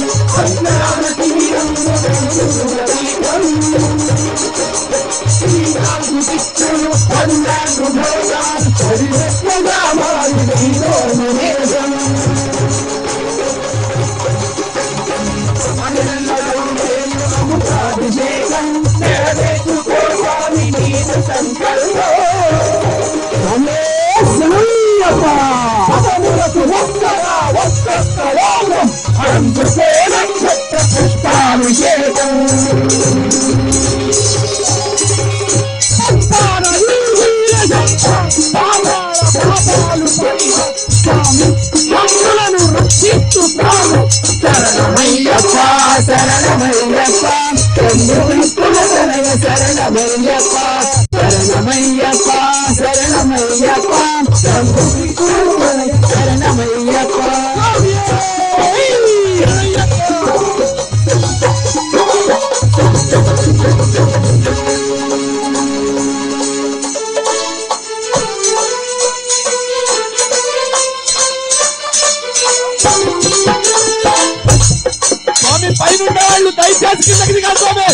[SPEAKER 5] పుష్పాభిషేకం రక్షిస్తున్నాను శరణమయ్యప్ప శరణమయ్యప్ప శరణమయ్యప్ప శరణమయ్యప్ప శరణమయ్యప్ప శరణమయ్యప్ప
[SPEAKER 1] స్వామి పైన వాళ్ళు దయచేసి కిందకి దిగాలి స్వామి.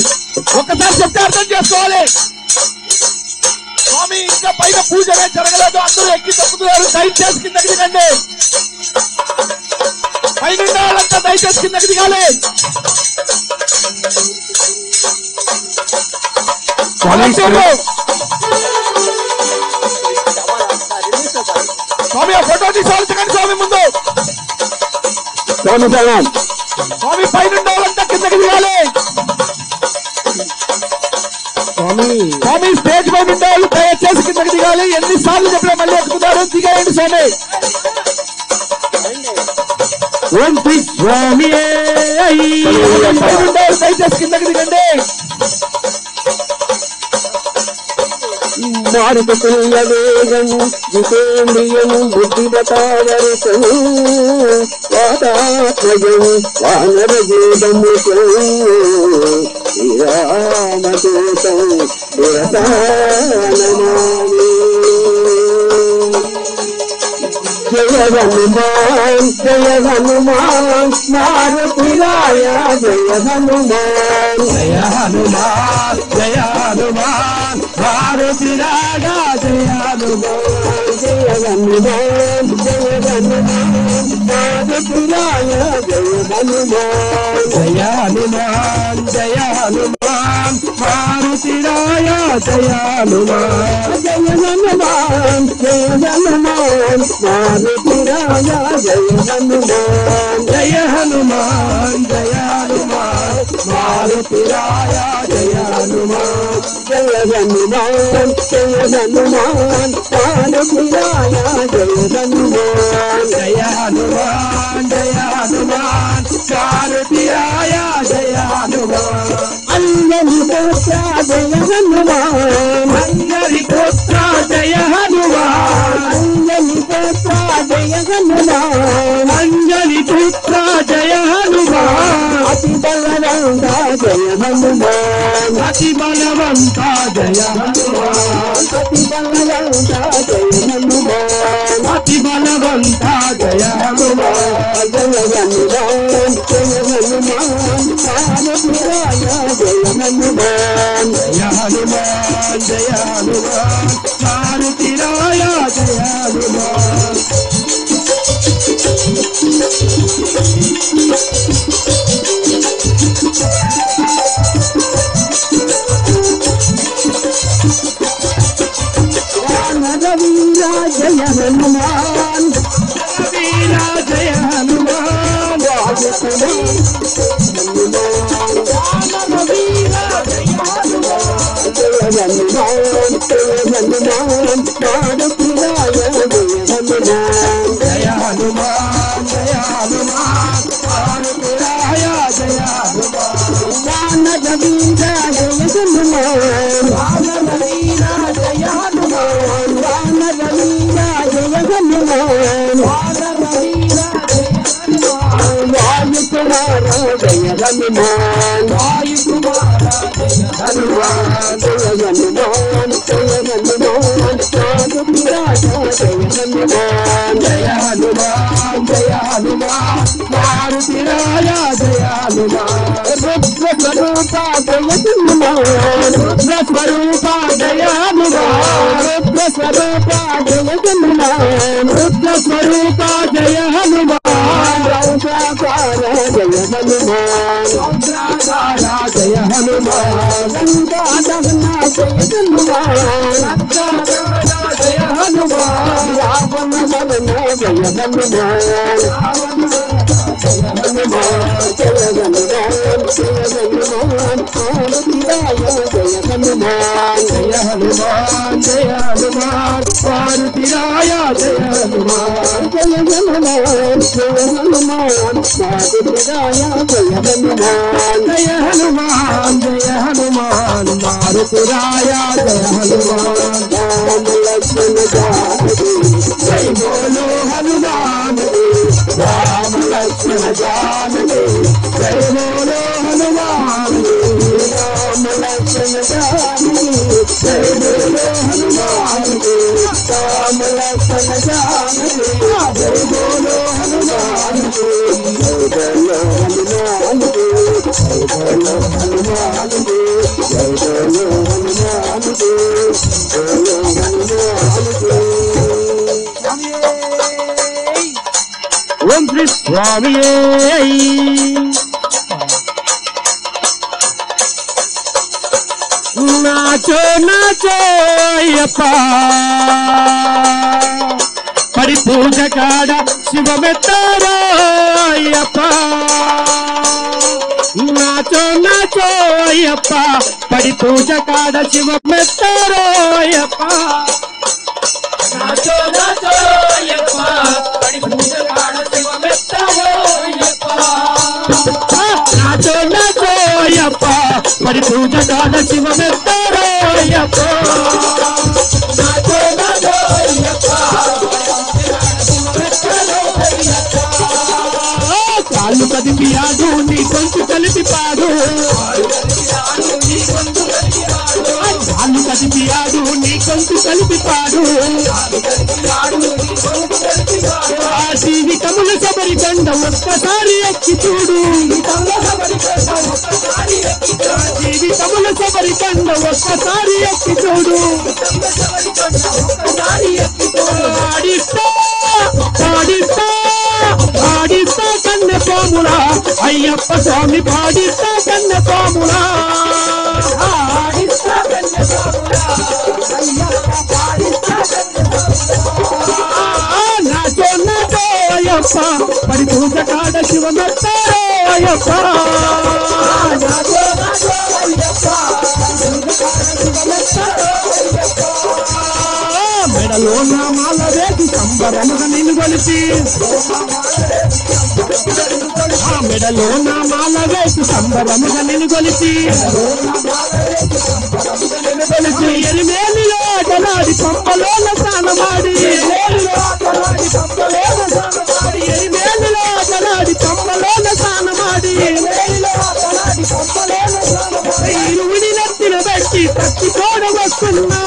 [SPEAKER 1] ఒక్కసారి చెప్తే అర్థం చేసుకోవాలి. స్వామి ఇంకా పైన పూజనే జరగలేదు, అందరూ ఎక్కి తప్పుతున్నారు. దయచేసి కిందకి దిగండి. పైన వాళ్ళంతా దయచేసి కిందకి దిగాలి. స్వామి ఆ ఫోటో తీసుకోవాల్సిందండి స్వామి ముందు. స్వామి పైన వాళ్ళంతా కిందకి దిగాలి. స్వామి స్టేజ్ పైన ఉండే వాళ్ళు దయచేసి కిందకి దిగాలి. ఎన్నిసార్లు చెప్పినా మళ్ళీ ఎక్కుతారు, దిగేయండి స్వామి. స్వామి దయచేసి కిందకి దిగండి.
[SPEAKER 5] మారుతుల్య వేగం జితేంద్రియం బుద్ధిమతాదర్శం వాతాత్మజం వానరజూదము శ్రీరామదూతం నమామి. జయ హనుమాన్ జయ హనుమాన్ మారుతిరాయ జయ హనుమాన్ జయ హనుమాన్ జయ హనుమాన్ మారుతిరాయ జయ హనుమాన్ జయ హనుమాన్ జయ హనుమాన్ మారుతిరాయ జయ హనుమాన్ జయ హనుమాన్ జయ హనుమాన్ మారుతిరాయ జయ హనుమాన్ జయ హనుమాన్ జయ హనుమాన్ మారుతిరాయ జయ హనుమాన్ జయ హనుమాన్ జయ హనుమాన్ మారుతిరాయ జయ హనుమాన్ జయ హనుమాన్ జయ హనుమాన్ మారుతిరాయ జయ హనుమాన్ జయ హనుమాన్ జయ హనుమాన్ మారుతిరాయ జయ హనుమాన్ అంజని పుత్ర జయ హనుమాన్ అంజని పుత్ర జయ హనుమాన్ అంజని పుత్ర జయ హనుమాన్ అంజని పుత్ర జయ హనుమాన్ అతి బలవంత జయ హనుమాన్ అతి బలవంత జయ హనుమాన్
[SPEAKER 6] అతి బలవంత జయ హనుమాన్ జయ హనుమాన్ జయ హనుమాన్ పాదపురాయ జయ హనుమాన్ జయ హనుమాన్ జయ హనుమాన్ మారుతిరాయ జయ హనుమాన్ వీరా జయ హనుమాన్ వీరా జయ హనుమాన్ వీరా జయ హనుమాన్ జయ హనుమాన్ జయ హనుమాన్ పాదపురాయ జయ హనుమాన్ జయ హనుమాన్ పాదపురాయ జయ హనుమాన్ వానర వీరా జయ హనుమాన్ వానర వీరా జయ హనుమాన్ వానర వీరా జయ హనుమాన్ వానర వీరా వాయుకుమార జయ హనుమాన్ వాయుకుమార జయ హనుమాన్ జయ హనుమాన్ జయ హనుమాన్ పాదపురాయ జయ హనుమాన్ జయ హనుమాన్ జయ హనుమాన్ మారుతిరాయ జయ హనుమాన్ రుద్ర స్వరూప జయ హనుమాన్ రుద్ర స్వరూప జయ హనుమాన్ రుద్ర స్వరూప జయ హనుమాన్ రుద్ర స్వరూప జయ హనుమాన్ రౌద్రాకార జయ హనుమాన్ రౌద్రాకార జయ హనుమాన్ రంగాదహన జయ హనుమాన్ రంగాదహన జయ హనుమాన్ రావణ దహన జయ హనుమాన్ జయ హనుమాన్ జయ హనుమాన్ జయ హనుమాన్ పార్వతీరాయ జయ హనుమాన్ జయ హనుమాన్ జయ హనుమాన్ పార్వతీరాయ జయ హనుమాన్ జయ హనుమాన్ జయ హనుమాన్ పార్వతీరాయ జయ హనుమాన్ జయ హనుమాన్ జయ హనుమాన్ మారుతిరాయ జయ హనుమాన్ రామ లక్ష్మణ జానకి జై బోలో హనుమాన్ రామ లక్ష్మణ జానకి జై బోలో హనుమాన్ రామ లక్ష్మణ జానకి జై బోలో హనుమాన్ రామ లక్ష్మణ జానకి జై బోలో హనుమాన్ జై బోలో హనుమాన్ జై బోలో హనుమాన్ జై బోలో హనుమాన్ బోలో హనుమాన్ ఓం శ్రీ స్వామి నాచో నాచో అయ్యప్ప పడి పూజ కాడ శివమెత్తారో అయ్యప్ప నాచో నాచో అయ్యప్ప పడి పూజ కాడ శివమెత్తారో అయ్యప్ప నాచో నాచో అయ్యప్ప పడి పూజ కాడ శివమెత్తారో అయ్యప్ప నాచో నాచో అయ్యప్ప పడి పూజ కాడ శివమెత్తారో అయ్యప్ప నాచో నాచో అయ్యప్ప కాళ్ళు కదిపి ఆడు నీ కొంచెం కలిపి పాడు కాళ్ళు కదిపి ఆడు నీ కొంచెం కలిపి పాడు ఆ జీవితముల శబరి గండ ఒక్కసారి ఎక్కి చూడు జీవితముల శబరి గండ ఒక్కసారి ఎక్కి చూడు ఆడిస్తా ఆడిస్తా ఆడిస్తా కన్నె పాములా అయ్యప్ప స్వామి పాడిస్తా కన్నె పాములా ఆడిస్తా కన్నె పాములా అయ్యప్ప పాడిస్తా కన్నె పాములా నాచో నాచో అయ్యప్ప పడి పూజ కాడ శివమెత్తారో అయ్యప్ప నాచో నాచో అయ్యప్ప మెడలో నా మాల వేసి సంబరముగా నిన్ను కొలిసి మెడలో నా మాల వేసి సంబరముగా నిన్ను కొలిసి ఎరిమేలిలో ఆటలాడి పంపలోన స్నానమాడి ఎరిమేలిలో ఆటలాడి పంపలోన స్నానమాడి ఇరువుని నెత్తిన పెట్టి కత్తి తోడ వస్తున్నా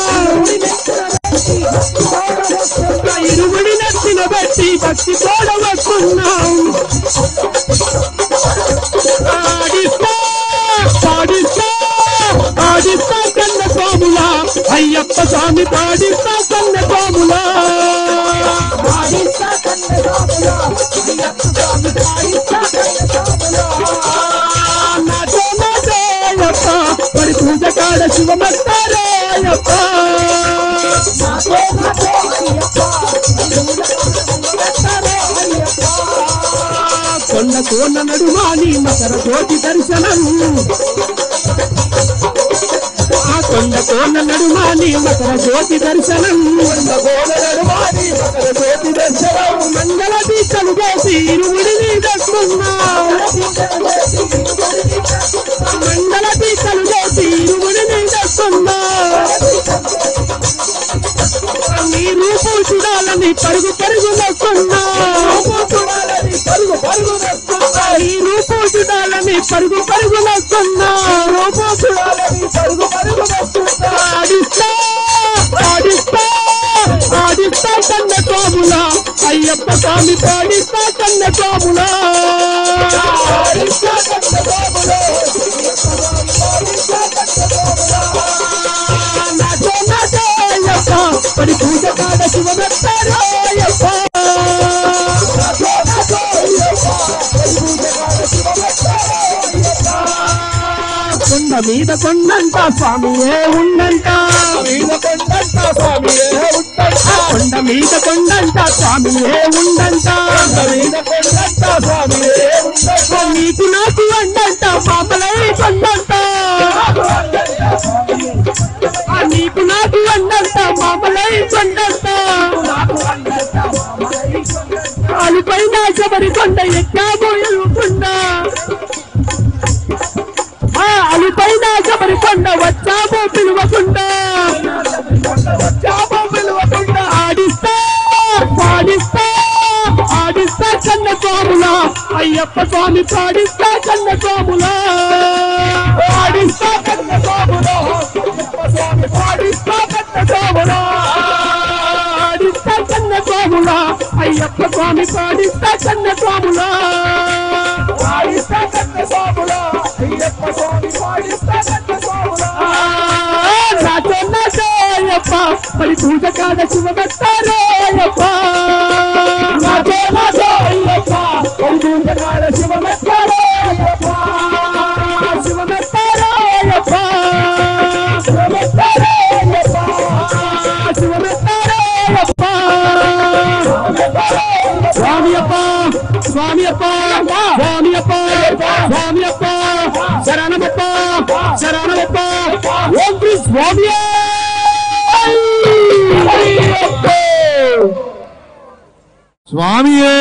[SPEAKER 6] అయ్యప్ప స్వామి పాడిస్తా కన్నె పాములా నాతో నాటోయప్ప పడి పూజ కాడ శివమస్తారాయప్ప కొండ కోన నడుమాని మకర జ్యోతి దర్శనం ఆ కొండ కోన నడుమాని మకర జ్యోతి దర్శనం మంగళ దీక్షలు చేసి ఇరువుడిని దక్కున్నా మంగళ దీక్షలు చేసి ఇరువుడిని దక్కున్నా నీ రూపం చూడాలని పరుగు పరుగు నొస్తున్నా ఈ రూపం చూడాలని పరుగు పరుగు నొస్తున్నా రూపం చూడాలని పరుగు పరుగు నొస్తున్నా ఆడిస్తా ఆడిస్తా ఆడిస్తా కన్న కోములా అయ్యప్ప స్వామి పాడిస్తా కన్న కోములా నాతో నాటోయప్ప పడి పూజ కాడ శివమస్తారాయప్ప కొండ మీద కొండంట స్వామియే ఉండంట కొండ మీద కొండంట స్వామియే ఉండంట నీకు నాకు అండంట పాపలై కొండంట నీకు నాకు అండంట పాపలై కొండంట అలిపైన శబరి కొండ ఎక్కాబో ఎలుగుకుండా అలిపైన శబరి కొండ వచ్చాబో పిలువకుండా ఆడిస్తా పాడిస్తా ఆడిస్తా కన్న కోములా అయ్యప్ప స్వామి పాడిస్తా కన్న కోములా ఆడిస్తా కన్న కోములా స్వామి పాడిస్తా కన్న కోములా ఆడిస్తా కన్న కోములా అయ్యప్ప స్వామి పాడిస్తా కన్న కోములా ఆడిస్తా కన్న కోములా అయ్యప్ప స్వామి పాడిస్తా కన్న కోములా నాతో నాటోయప్ప పడి పూజ కాడ శివమస్తారాయప్ప నాతో నాటోయప్ప పడి పూజ కాడ శివమస్తారాయప్ప శివమస్తారాయప్ప శివమస్తారాయప్ప శివమస్తారాయప్ప స్వామియప్ప స్వామియప్ప స్వామియప్ప స్వామియప్ప శరణమప్ప శరణమప్ప ఓం శ్రీ స్వామియే స్వామియే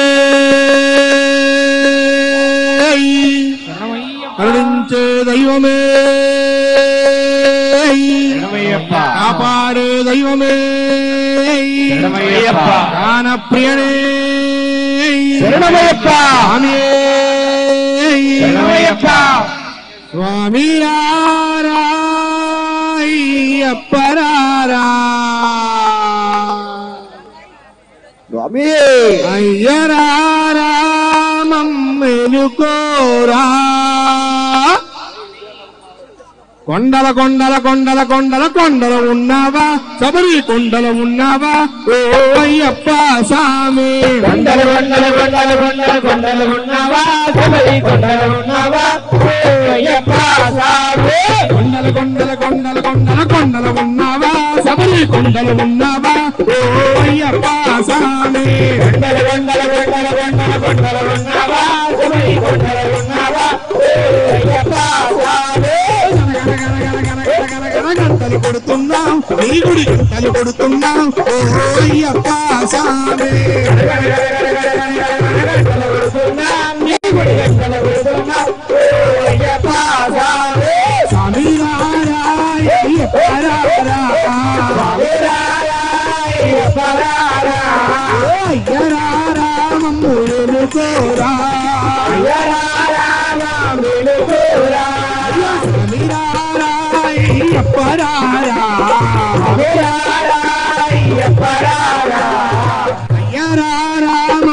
[SPEAKER 6] కరుణించే దైవమే కాపాడే దైవమే గానప్రియనే స్వామి అప్పరారా
[SPEAKER 1] స్వామి
[SPEAKER 6] అయ్యరారా మమ్మెలుకోరా కొండల కొండల కొండల కొండల కొండలు ఉన్నావా శబరి కొండలు ఉన్నావా ఓ అయ్యప్ప స్వామి
[SPEAKER 5] కొండలు కొండలు కొండలు కొండలు కొండలు ఉన్నావా శబరి కొండలు ఉన్నావా ఓ అయ్యప్ప స్వామి
[SPEAKER 6] కొండల కొండల కొండల కొండల కొండలు ఉన్నావా శబరి కొండలు ఉన్నావా ఓ అయ్యప్ప స్వామి
[SPEAKER 5] కొండలు కొండలు కొండలు కొండలు కొండలు ఉన్నావా శబరి కొండలు ఉన్నావా ఓ అయ్యప్ప స్వామి
[SPEAKER 6] గంటలు కొడుతున్నాం నీ గుడి గంటలు కొడుతున్నాం ఓ అయ్యప్ప స్వామి స్వామి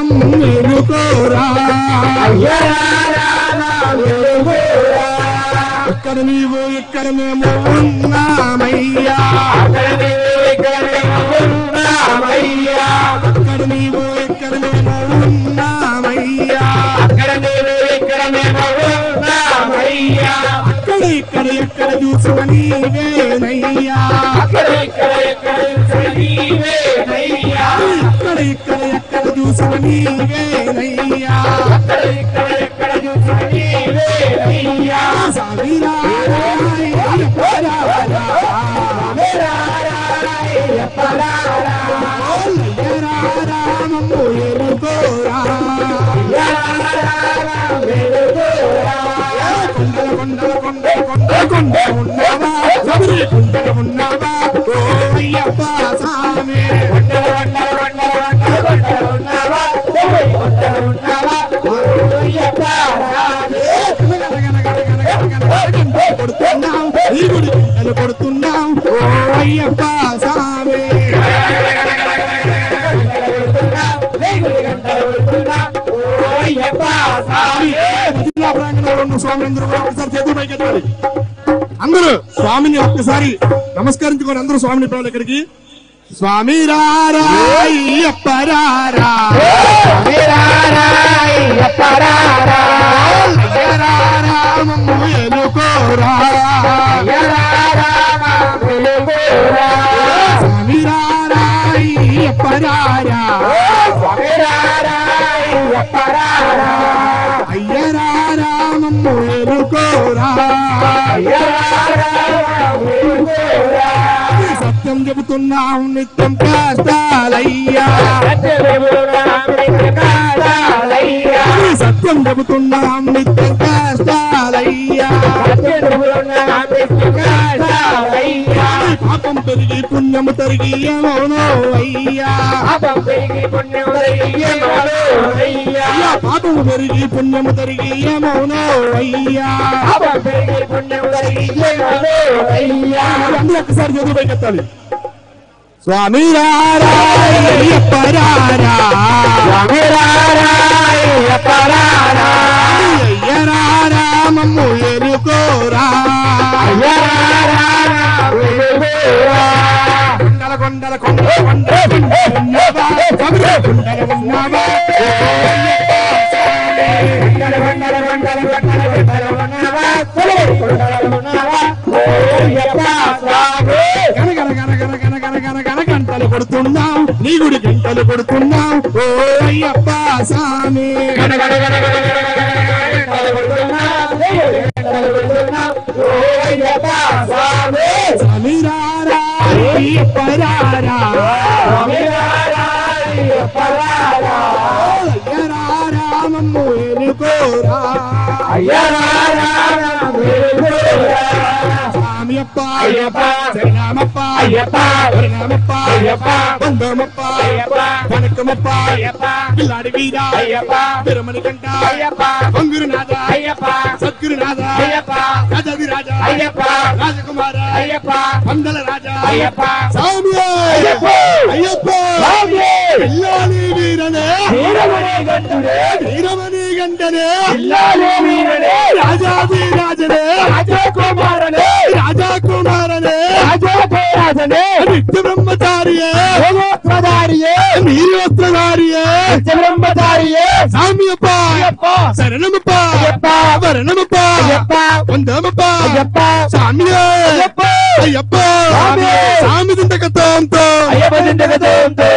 [SPEAKER 6] అయ్యరామమ్ములుకోరా అయ్యరామమ్ములుకోరా అక్కడ నీవు ఇక్కడ మేము ఉన్నామయ్యా
[SPEAKER 2] అక్కడ నీవు ఇక్కడ మేము ఉన్నామయ్యా
[SPEAKER 6] అక్కడ నీవు ఇక్కడ మేము ఉన్నామయ్యా
[SPEAKER 2] అక్కడ నీవు ఇక్కడ మేము ఉన్నామయ్యా
[SPEAKER 6] అక్కడ ఇక్కడ ఎక్కడ చూసిన నీవేనయ్యా
[SPEAKER 2] అక్కడ ఇక్కడ ఎక్కడ నీవేనయ్యా
[SPEAKER 6] అక్కడ ఇక్కడ ఎక్కడ చూసిన నీవేనయ్యా
[SPEAKER 2] అక్కడ ఇక్కడ ఎక్కడ చూసిన నీవేనయ్యా
[SPEAKER 6] ఉన్నావా ఓ అయ్యప్ప స్వామి కొడుతున్నాం ఓ అయ్యప్ప స్వామి స్వామి ఒకసారి చేతులు పైకెత్తాలి అందరూ స్వామిని ఒక్కసారి నమస్కరించుకొని అందరూ స్వామిని పిల్లలు ఇక్కడికి స్వామి రారాయ్యప్ప రారా రామమ్మ ఎలుకోరా స్వామి రారాయ్యప్ప రారా అయ్యరా రామమ్మ ఎలుకోరా సత్యం చెబుతున్నాం నిత్యం కష్టాలయ్యా సత్యం చెబుతున్నాం నిత్యం కష్టాలయ్యా పాపం పెరిగి పుణ్యము తరిగి ఏమోనో అయ్యా పాపము పెరిగి పుణ్యము తరిగి ఏమోనో అయ్యా అందరూ ఒక్కసారి చదువు పైకెత్తాలి స్వామి రారాయ్యప్ప రారా అయ్యరా రామమ్మ ఎలుకోరా కొండల కొండల కొండ ఉన్నావా గంటలు కొడుతున్నాం నీ గుడి గంటలు కొడుతున్నాం ఓ అయ్యప్ప స్వామి స్వామి రారాయ్యప్ప రారా అయ్యరా రామమ్మ ఎలుకోరా స్వామియప్ప శరణమప్ప వరణమప్ప బంధమప్ప వనకమప్ప పిల్లాడి వీర తిరుమల కంట వంగురునాథ సద్గురునాథ రాజాదిరాజ రాజకుమార పందల రాజా స్వామి అయ్యప్ప పిల్లాడి వీరనే వీరమణి గంటనే రాజాదిరాజనే రాజకుమారనే నిత్య బ్రహ్మచారియే నీరోత్రధారియే సామ్యప్ప శరణమప్ప వరణమప్ప వందమప్ప సామ్యే అయ్యప్ప సామి దింతగతంతో అయ్యప్ప దింతగతంతో